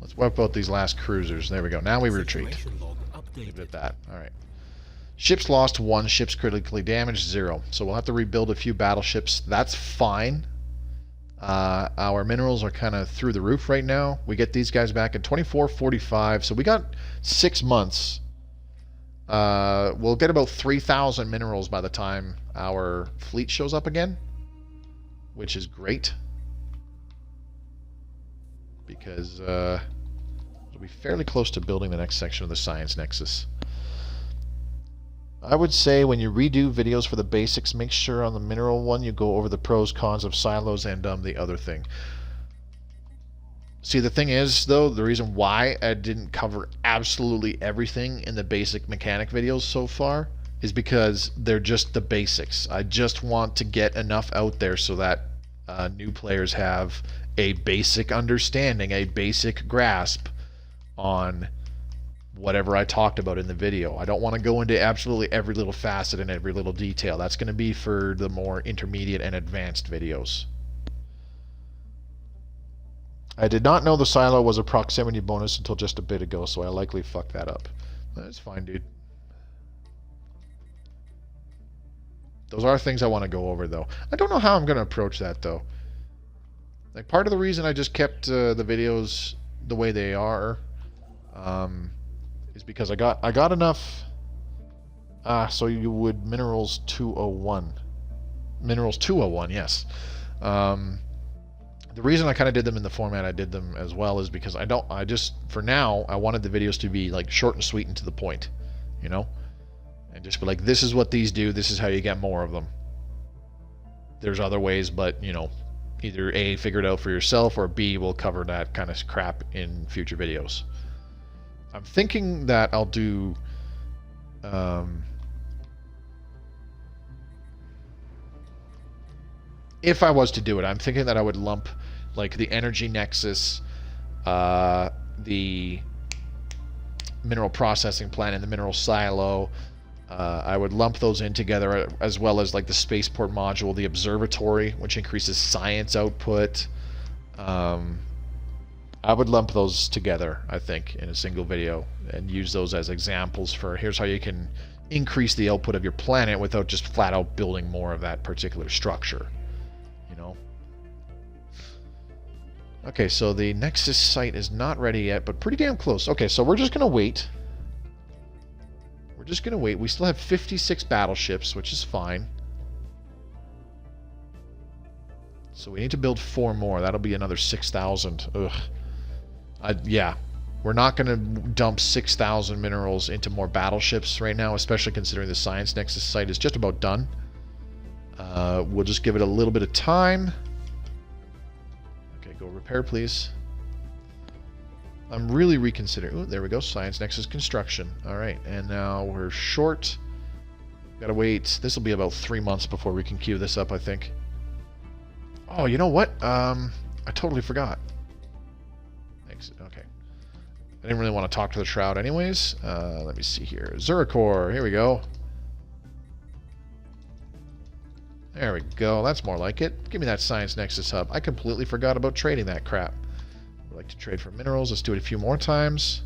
Let's wipe out these last cruisers. There we go. Now we retreat. Leave it at that. Alright. Ships lost 1. Ships critically damaged 0. So we'll have to rebuild a few battleships. That's fine. Our minerals are kind of through the roof right now. We get these guys back in 2445. So we got 6 months. We'll get about 3,000 minerals by the time our fleet shows up again, which is great, because it'll be fairly close to building the next section of the Science Nexus. I would say when you redo videos for the basics, make sure on the mineral one you go over the pros, cons of silos and the other thing. See, the thing is, though, the reason why I didn't cover absolutely everything in the basic mechanic videos so far is because they're just the basics. I just want to get enough out there so that new players have a basic understanding, a basic grasp on whatever I talked about in the video. I don't want to go into absolutely every little facet and every little detail. That's going to be for the more intermediate and advanced videos. I did not know the silo was a proximity bonus until just a bit ago, so I likely fucked that up. That's fine, dude. Those are things I want to go over, though. I don't know how I'm going to approach that, though. Like, part of the reason I just kept the videos the way they are is because I got enough. So you would minerals 201. Minerals 201, yes. The reason I kind of did them in the format I did them as well is because I just, for now, I wanted the videos to be like short and sweet and to the point, you know? And just be like, this is what these do, this is how you get more of them. There's other ways, but, you know, either A, figure it out for yourself, or B, we'll cover that kind of crap in future videos. I'm thinking that I'll do... if I was to do it, I'm thinking that I would lump like the energy nexus, the mineral processing plant, and the mineral silo. I would lump those in together, as well as like the spaceport module, the observatory, which increases science output. I would lump those together, I think, in a single video, and use those as examples for here's how you can increase the output of your planet without just flat out building more of that particular structure. You know? Okay, so the Nexus site is not ready yet, but pretty damn close. Okay, so we're just going to wait. We're just going to wait. We still have 56 battleships, which is fine. So we need to build 4 more. That'll be another 6,000. Ugh. Yeah. We're not going to dump 6,000 minerals into more battleships right now, especially considering the Science Nexus site is just about done. We'll just give it a little bit of time. Okay, go repair, please. I'm really reconsidering. Ooh, there we go. Science Nexus construction. All right, and now we're short. Gotta wait. This will be about 3 months before we can queue this up, I think. Oh, you know what? I totally forgot. Thanks. Okay. I didn't really want to talk to the Shroud anyways. Let me see here. Zuricor. Here we go. There we go. That's more like it. Give me that Science Nexus hub. I completely forgot about trading that crap. I'd like to trade for minerals. Let's do it a few more times.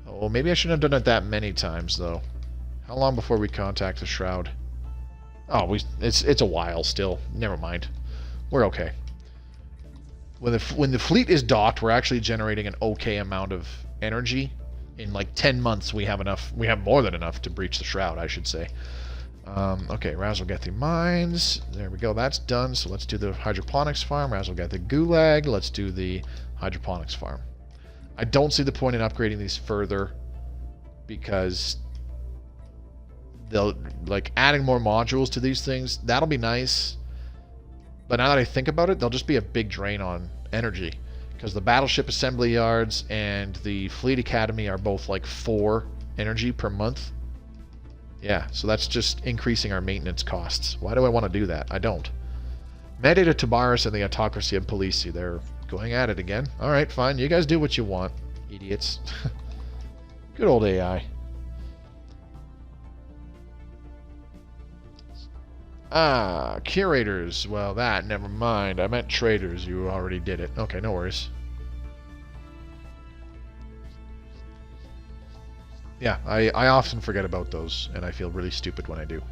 Oh, maybe I shouldn't have done it that many times, though. How long before we contact the Shroud? Oh, it's a while still. Never mind. We're okay. When the fleet is docked, we're actually generating an okay amount of energy. In like 10 months, we have enough. We have more than enough to breach the Shroud, I should say. Okay, Razzlegathi Mines. There we go. That's done. So let's do the hydroponics farm. Razzlegathi Gulag. Let's do the hydroponics farm. I don't see the point in upgrading these further because they'll like adding more modules to these things. That'll be nice. But now that I think about it, they'll just be a big drain on energy because the battleship assembly yards and the fleet academy are both like 4 energy per month. Yeah, so that's just increasing our maintenance costs. Why do I want to do that? I don't. Mandate of Tabaris and the Autocracy of Polisi. They're going at it again. Alright, fine. You guys do what you want, idiots. Good old AI. Ah, curators. Well, never mind. I meant traders. You already did it. Okay, no worries. Yeah, I often forget about those, and I feel really stupid when I do.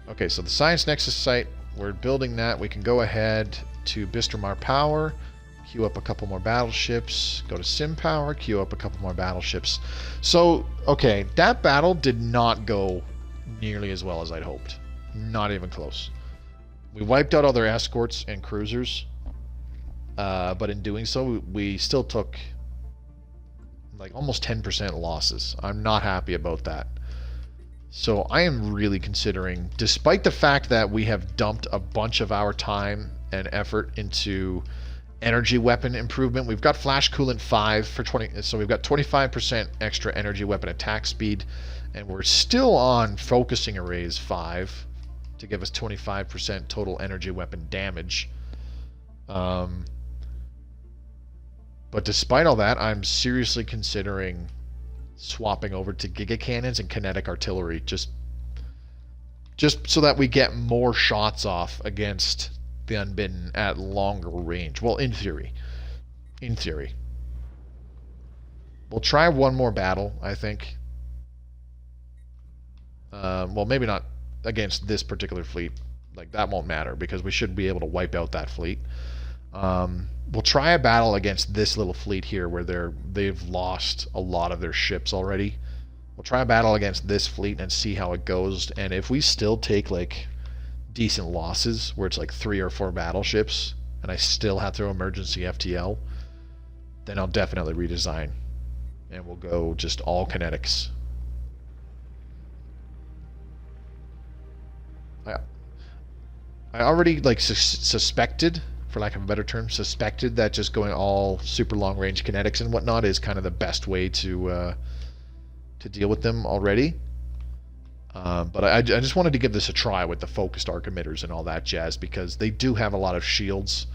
Okay, so the Science Nexus site, we're building that. We can go ahead to Bistromar Power, queue up a couple more battleships, go to Sim Power, queue up a couple more battleships. So, okay, that battle did not go nearly as well as I'd hoped. Not even close. We wiped out all their escorts and cruisers, but in doing so, we still took like almost 10% losses. I'm not happy about that. So I am really considering, despite the fact that we have dumped a bunch of our time and effort into energy weapon improvement. We've got flash coolant 5 for 20, so we've got 25% extra energy weapon attack speed, and we're still on focusing arrays 5 to give us 25% total energy weapon damage. But despite all that, I'm seriously considering swapping over to giga cannons and kinetic artillery, just so that we get more shots off against the Unbidden at longer range. Well, in theory. In theory. We'll try one more battle, I think. Well, maybe not against this particular fleet. Like, that won't matter, because we should be able to wipe out that fleet. We'll try a battle against this little fleet here, where they've lost a lot of their ships already. We'll try a battle against this fleet and see how it goes, and if we still take, like, decent losses, where it's like 3 or 4 battleships, and I still have to emergency FTL, then I'll definitely redesign, and we'll go just all kinetics. I already like suspected, for lack of a better term, suspected that just going all super long range kinetics and whatnot is kind of the best way to deal with them already. But I just wanted to give this a try with the focused arc emitters and all that jazz, because they do have a lot of shields,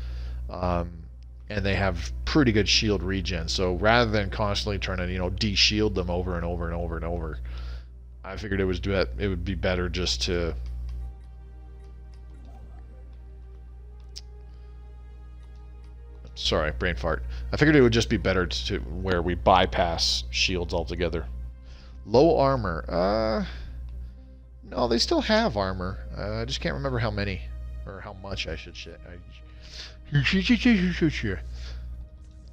and they have pretty good shield regen. So rather than constantly trying to, de-shield them over and over and over and over, I figured it would be better just to sorry, brain fart. I figured it would just be better to where we bypass shields altogether. Low armor. No, they still have armor. I just can't remember how many. Or how much, I should say.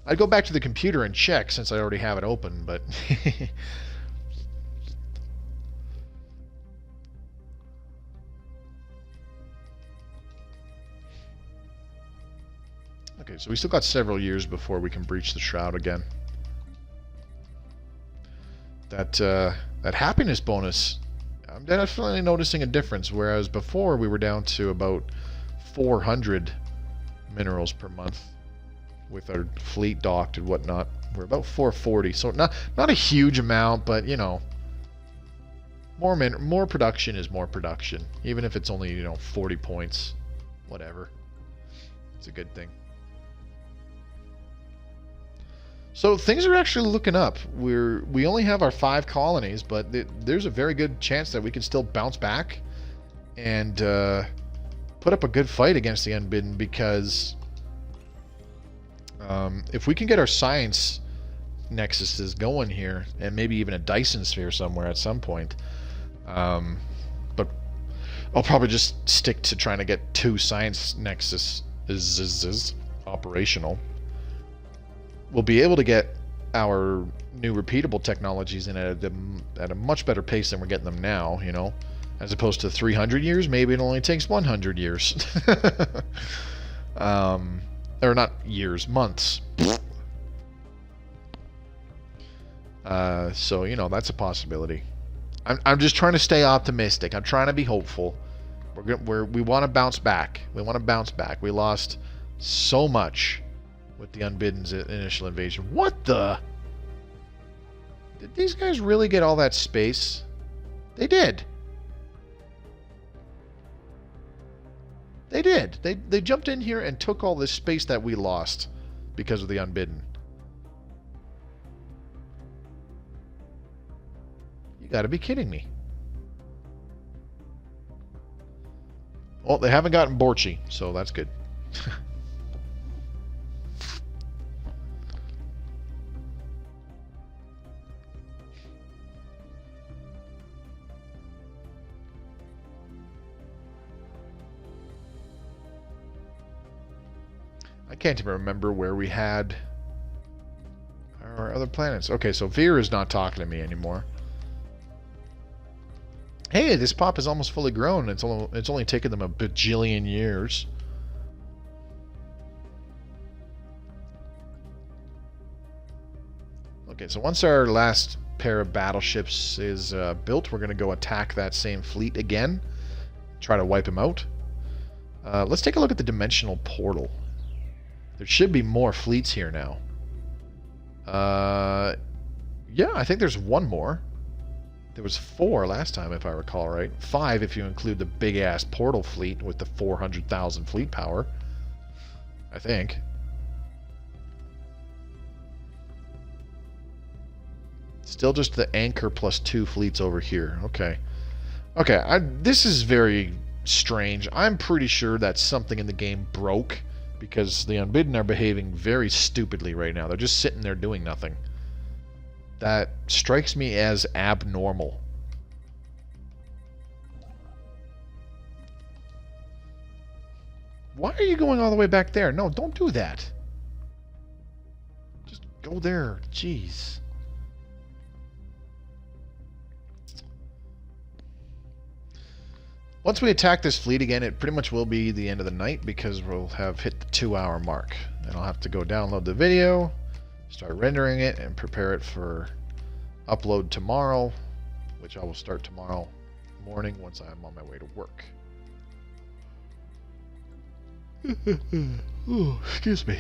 I'd go back to the computer and check, since I already have it open, but... Okay, so we still got several years before we can breach the Shroud again. That happiness bonus, I'm definitely noticing a difference, whereas before we were down to about 400 minerals per month with our fleet docked and whatnot. We're about 440, so not a huge amount, but more production is more production, even if it's only 40 points, whatever. It's a good thing. So things are actually looking up. We only have our 5 colonies, but there's a very good chance that we can still bounce back and put up a good fight against the Unbidden, because if we can get our science nexuses going here, and maybe even a Dyson sphere somewhere at some point, but I'll probably just stick to trying to get 2 science nexuses operational. We'll be able to get our new repeatable technologies in at a much better pace than we're getting them now, as opposed to 300 years. Maybe it only takes 100 years. Or not years, months. So that's a possibility. I'm just trying to stay optimistic. I'm trying to be hopeful. We want to bounce back. We want to bounce back. We lost so much with the Unbidden's initial invasion. What the? Did these guys really get all that space? They did. They did. They jumped in here and took all this space that we lost because of the Unbidden. You gotta be kidding me. Well, they haven't gotten Borchi, so that's good. I can't even remember where we had our other planets. Okay, so Veer is not talking to me anymore. Hey, this pop is almost fully grown. It's only taken them a bajillion years. Okay, so once our last pair of battleships is built, we're going to go attack that same fleet again. Try to wipe him out. Let's take a look at the dimensional portal. There should be more fleets here now. Yeah, I think there's one more. There was 4 last time, if I recall right. 5 if you include the big-ass portal fleet with the 400,000 fleet power. I think. Still just the anchor plus 2 fleets over here. Okay. Okay, this is very strange. I'm pretty sure that something in the game broke, because the Unbidden are behaving very stupidly right now. They're just sitting there doing nothing. That strikes me as abnormal. Why are you going all the way back there? No, don't do that. Just go there. Jeez. Once we attack this fleet again, it pretty much will be the end of the night, because we'll have hit the 2-hour mark. And I'll have to go download the video, start rendering it, and prepare it for upload tomorrow, which I will start tomorrow morning once I'm on my way to work. Oh, excuse me.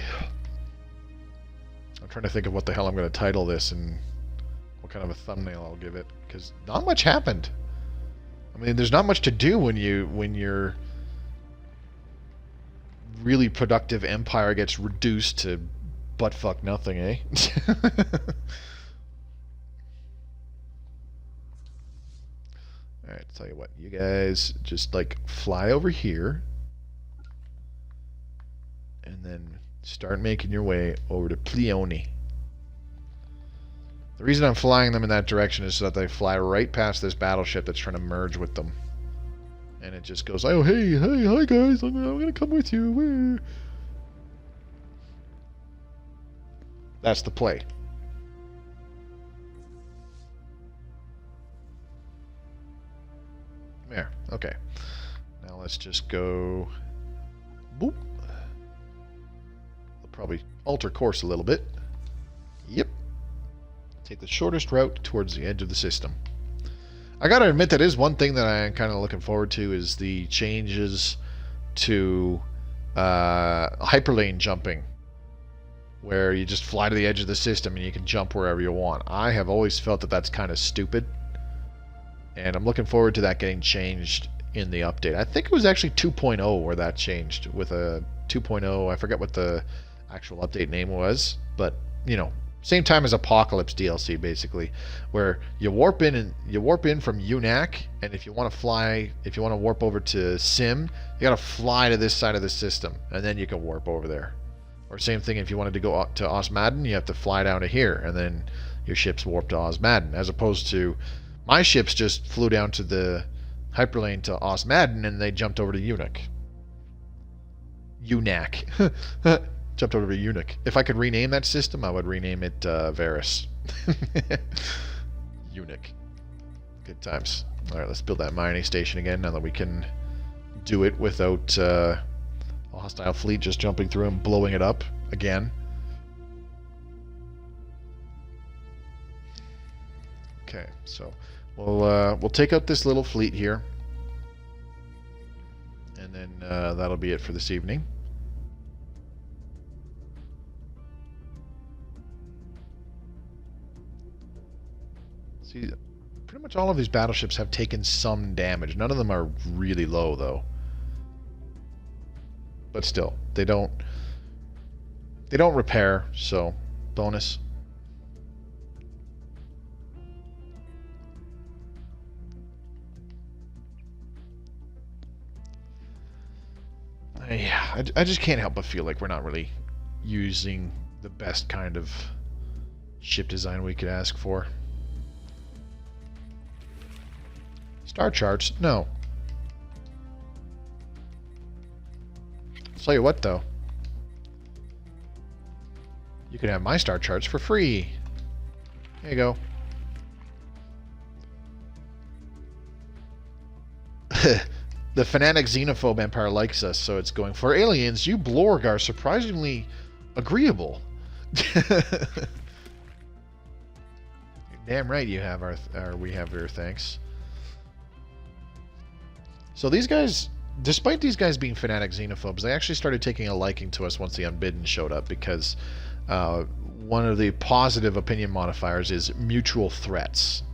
I'm trying to think of what the hell I'm going to title this and what kind of a thumbnail I'll give it, because not much happened. I mean, there's not much to do when your really productive empire gets reduced to buttfuck nothing, eh? Alright, tell you what, you guys just like fly over here and then start making your way over to Pleione. The reason I'm flying them in that direction is so that they fly right past this battleship that's trying to merge with them. And it just goes, oh, hey, hi guys, I'm gonna come with you. Where? That's the play. There, okay. Now let's just go... Boop. We'll probably alter course a little bit. Yep. Take the shortest route towards the edge of the system. I gotta admit, that is one thing that I'm kind of looking forward to, is the changes to hyperlane jumping, where you just fly to the edge of the system and you can jump wherever you want. I have always felt that that's kind of stupid, and I'm looking forward to that getting changed in the update. I think it was actually 2.0 where that changed, with a 2.0, I forget what the actual update name was, but, you know, same time as Apocalypse DLC, basically, where you warp in from UNAC, and if you want to warp over to Sim, you got to fly to this side of the system, and then you can warp over there. Or same thing, if you wanted to go to Osmadden, you have to fly down to here, and then your ship's warp to Osmadden, as opposed to my ships just flew down to the hyperlane to Osmadden, and they jumped over to UNAC. Jumped over to Eunuch. If I could rename that system, I would rename it Varus. Eunuch. Good times. Alright, let's build that mining station again, now that we can do it without a hostile fleet just jumping through and blowing it up again. Okay, so we'll take out this little fleet here, and then that'll be it for this evening. See, pretty much all of these battleships have taken some damage. None of them are really low, though. But still, they don't repair, so bonus. Yeah, I just can't help but feel like we're not really using the best kind of ship design we could ask for. Star charts? No. I'll tell you what, though. You can have my star charts for free. There you go. The fanatic xenophobe empire likes us, so it's going, for aliens, you Blorg are surprisingly agreeable. Damn right you have we have your thanks. So these guys, despite these guys being fanatic xenophobes, they actually started taking a liking to us once the Unbidden showed up, because one of the positive opinion modifiers is mutual threats.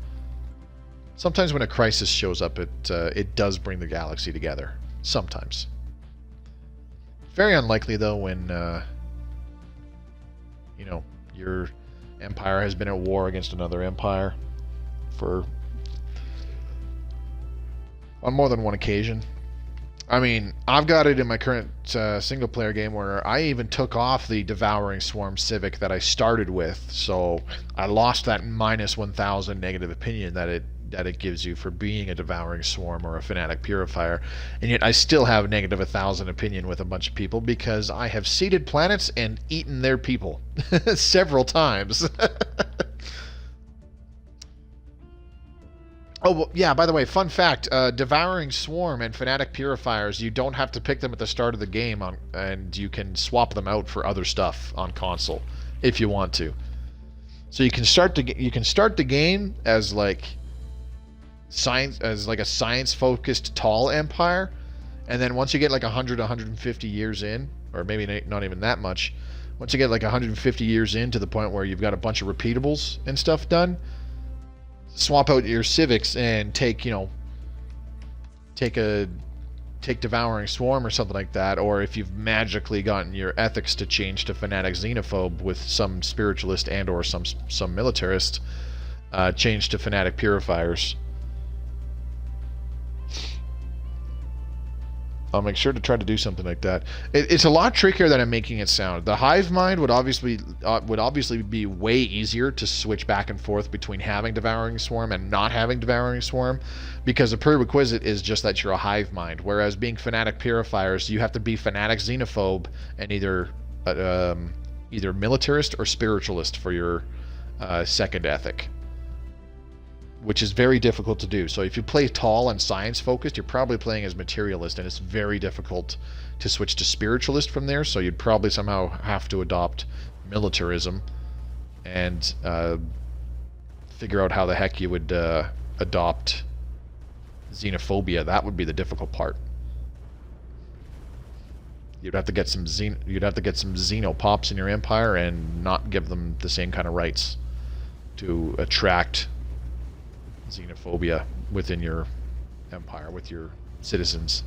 Sometimes when a crisis shows up, it does bring the galaxy together. Sometimes. Very unlikely, though, when you know, your empire has been at war against another empire on more than one occasion. I mean, I've got it in my current single-player game where I even took off the Devouring Swarm Civic that I started with, so I lost that minus 1,000 negative opinion that it gives you for being a Devouring Swarm or a Fanatic Purifier, and yet I still have negative 1,000 opinion with a bunch of people because I have seeded planets and eaten their people several times. Oh, well, yeah, by the way, fun fact, Devouring Swarm and Fanatic Purifiers, you don't have to pick them at the start of the game, and you can swap them out for other stuff on console, if you want to. So you can start the game as like a science-focused tall empire, and then once you get like 100, 150 years in, or maybe not even that much, once you get like 150 years in to the point where you've got a bunch of repeatables and stuff done, swap out your civics and take Devouring Swarm or something like that, or if you've magically gotten your ethics to change to Fanatic Xenophobe with some spiritualist and or some militarist, change to Fanatic Purifiers. I'll make sure to try to do something like that. It's a lot trickier than I'm making it sound. The hive mind would obviously be way easier to switch back and forth between having Devouring Swarm and not having Devouring Swarm, because the prerequisite is just that you're a hive mind. Whereas being Fanatic Purifiers, you have to be Fanatic Xenophobe and either militarist or spiritualist for your second ethic, which is very difficult to do. So if you play tall and science-focused, you're probably playing as materialist, and it's very difficult to switch to spiritualist from there, so you'd probably somehow have to adopt militarism and figure out how the heck you would adopt xenophobia. That would be the difficult part. You'd have to get some xenopops in your empire and not give them the same kind of rights to attract xenophobia within your empire, with your citizens.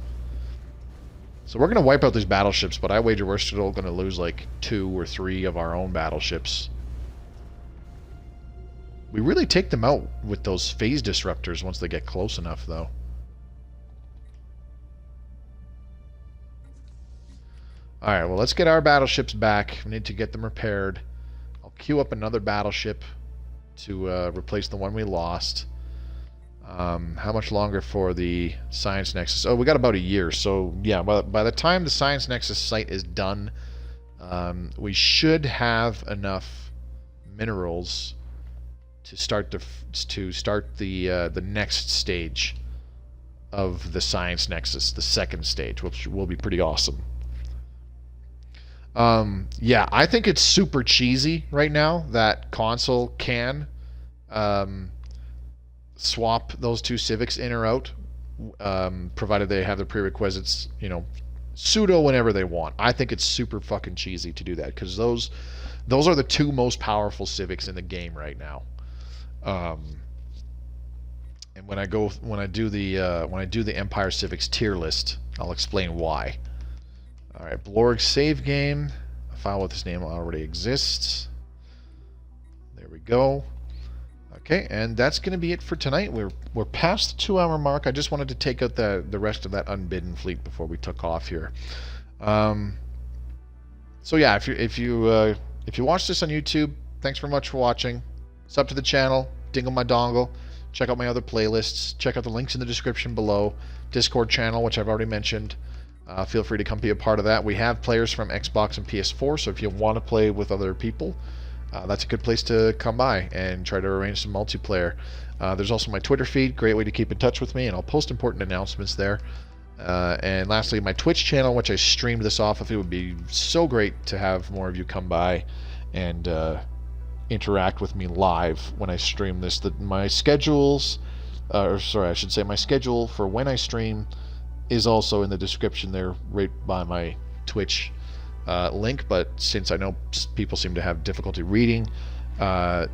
So we're going to wipe out these battleships, but I wager we're still going to lose like 2 or 3 of our own battleships. We really take them out with those phase disruptors once they get close enough, though. Alright, well, let's get our battleships back. We need to get them repaired. I'll queue up another battleship to replace the one we lost. How much longer for the Science Nexus? Oh, we got about a year. So, yeah, by the time the Science Nexus site is done, we should have enough minerals to start the next stage of the Science Nexus, the second stage, which will be pretty awesome. Yeah, I think it's super cheesy right now that console can swap those 2 civics in or out, provided they have the prerequisites, you know, pseudo whenever they want. I think it's super fucking cheesy to do that, because those are the 2 most powerful civics in the game right now. And when I do the Empire Civics tier list, I'll explain why. All right, Blorg save game. A file with this name already exists. There we go. Okay, and that's going to be it for tonight. We're past the 2-hour mark. I just wanted to take out the rest of that Unbidden fleet before we took off here. So yeah, if you watch this on YouTube, thanks very much for watching. Sub to the channel, dingle my dongle. Check out my other playlists. Check out the links in the description below. Discord channel, which I've already mentioned. Feel free to come be a part of that. We have players from Xbox and PS4, so if you want to play with other people, that's a good place to come by and try to arrange some multiplayer. There's also my Twitter feed, great way to keep in touch with me, and I'll post important announcements there. And lastly, my Twitch channel, which I streamed this off of. It would be so great to have more of you come by and interact with me live when I stream this. My schedules, or sorry, I should say my schedule for when I stream is also in the description there, right by my Twitch link. But since I know people seem to have difficulty reading, 9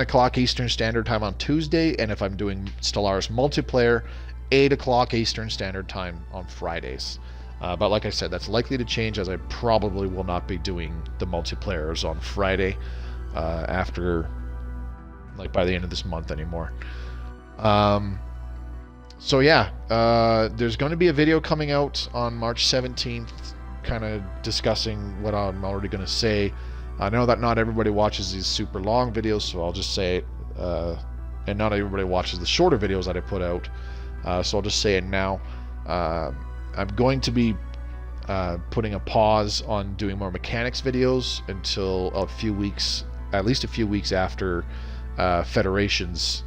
o'clock Eastern Standard Time on Tuesday, and if I'm doing Stellaris multiplayer, 8 o'clock Eastern Standard Time on Fridays. But like I said, that's likely to change, as I probably will not be doing the multiplayers on Friday after, like, by the end of this month anymore. So yeah, there's going to be a video coming out on March 17th, kind of discussing what I'm already going to say. I know that not everybody watches these super long videos, so I'll just say it, and not everybody watches the shorter videos that I put out, so I'll just say it now. I'm going to be putting a pause on doing more mechanics videos until a few weeks, at least a few weeks after the Federation's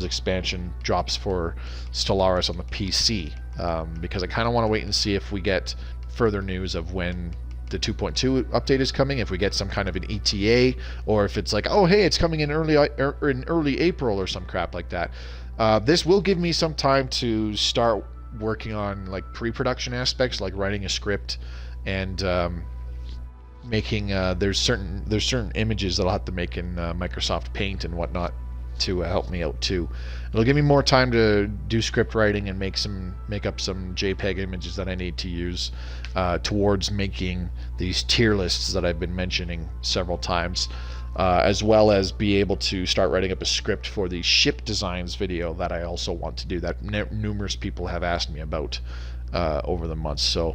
expansion drops for Stellaris on the PC, because I kind of want to wait and see if we get further news of when the 2.2 update is coming, if we get some kind of an ETA, or if it's like, oh hey, it's coming in early April or some crap like that. This will give me some time to start working on like pre-production aspects, like writing a script and making there's certain images that I'll have to make in Microsoft Paint and whatnot to help me out too. It'll give me more time to do script writing and make up some JPEG images that I need to use towards making these tier lists that I've been mentioning several times, as well as be able to start writing up a script for the ship designs video that I also want to do, that numerous people have asked me about over the months. So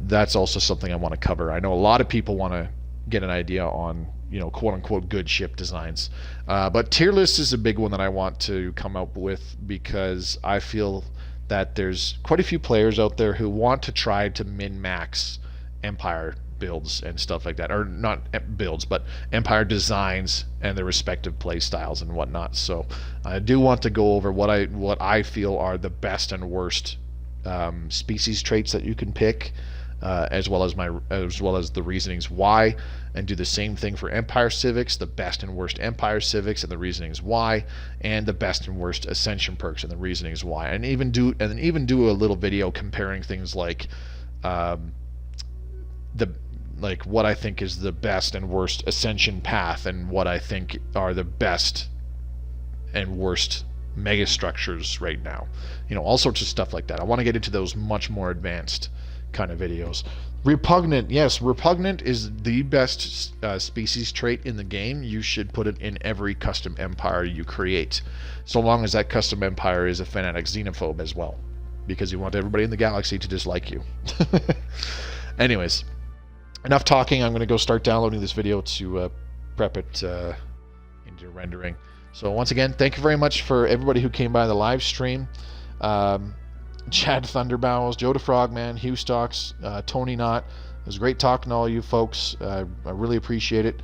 that's also something I want to cover. I know a lot of people want to get an idea on, you know, quote-unquote good ship designs, but tier list is a big one that I want to come up with, because I feel that there's quite a few players out there who want to try to min-max Empire builds and stuff like that, or not builds, but Empire designs and their respective play styles and whatnot. So I do want to go over what I feel are the best and worst species traits that you can pick, as well as the reasonings why, and do the same thing for Empire civics, the best and worst Empire civics and the reasonings why, and the best and worst Ascension perks and the reasonings why, and even do a little video comparing things like what I think is the best and worst Ascension path, and what I think are the best and worst megastructures right now. You know, all sorts of stuff like that. I want to get into those much more advanced kind of videos. Repugnant, yes, repugnant is the best species trait in the game. You should put it in every custom empire you create, so long as that custom empire is a fanatic xenophobe as well, because you want everybody in the galaxy to dislike you. Anyways, enough talking. I'm going to go start downloading this video to prep it into rendering. So once again, thank you very much for everybody who came by the live stream. Chad Thunderbows, Joe the Frogman, Hugh Stocks, Tony Knott. It was great talking to all you folks. I really appreciate it.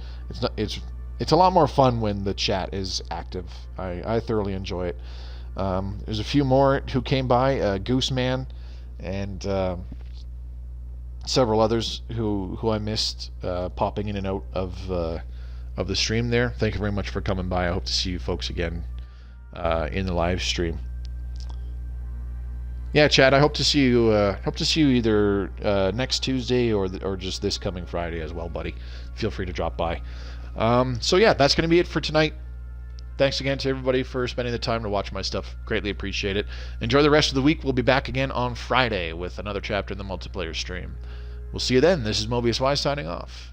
It's a lot more fun when the chat is active. I thoroughly enjoy it. There's a few more who came by, Gooseman and several others who I missed popping in and out of the stream there. Thank you very much for coming by. I hope to see you folks again in the live stream. Yeah, Chad, I hope to see you. Either next Tuesday or just this coming Friday as well, buddy. Feel free to drop by. So yeah, that's going to be it for tonight. Thanks again to everybody for spending the time to watch my stuff. Greatly appreciate it. Enjoy the rest of the week. We'll be back again on Friday with another chapter in the multiplayer stream. We'll see you then. This is Mobius Y signing off.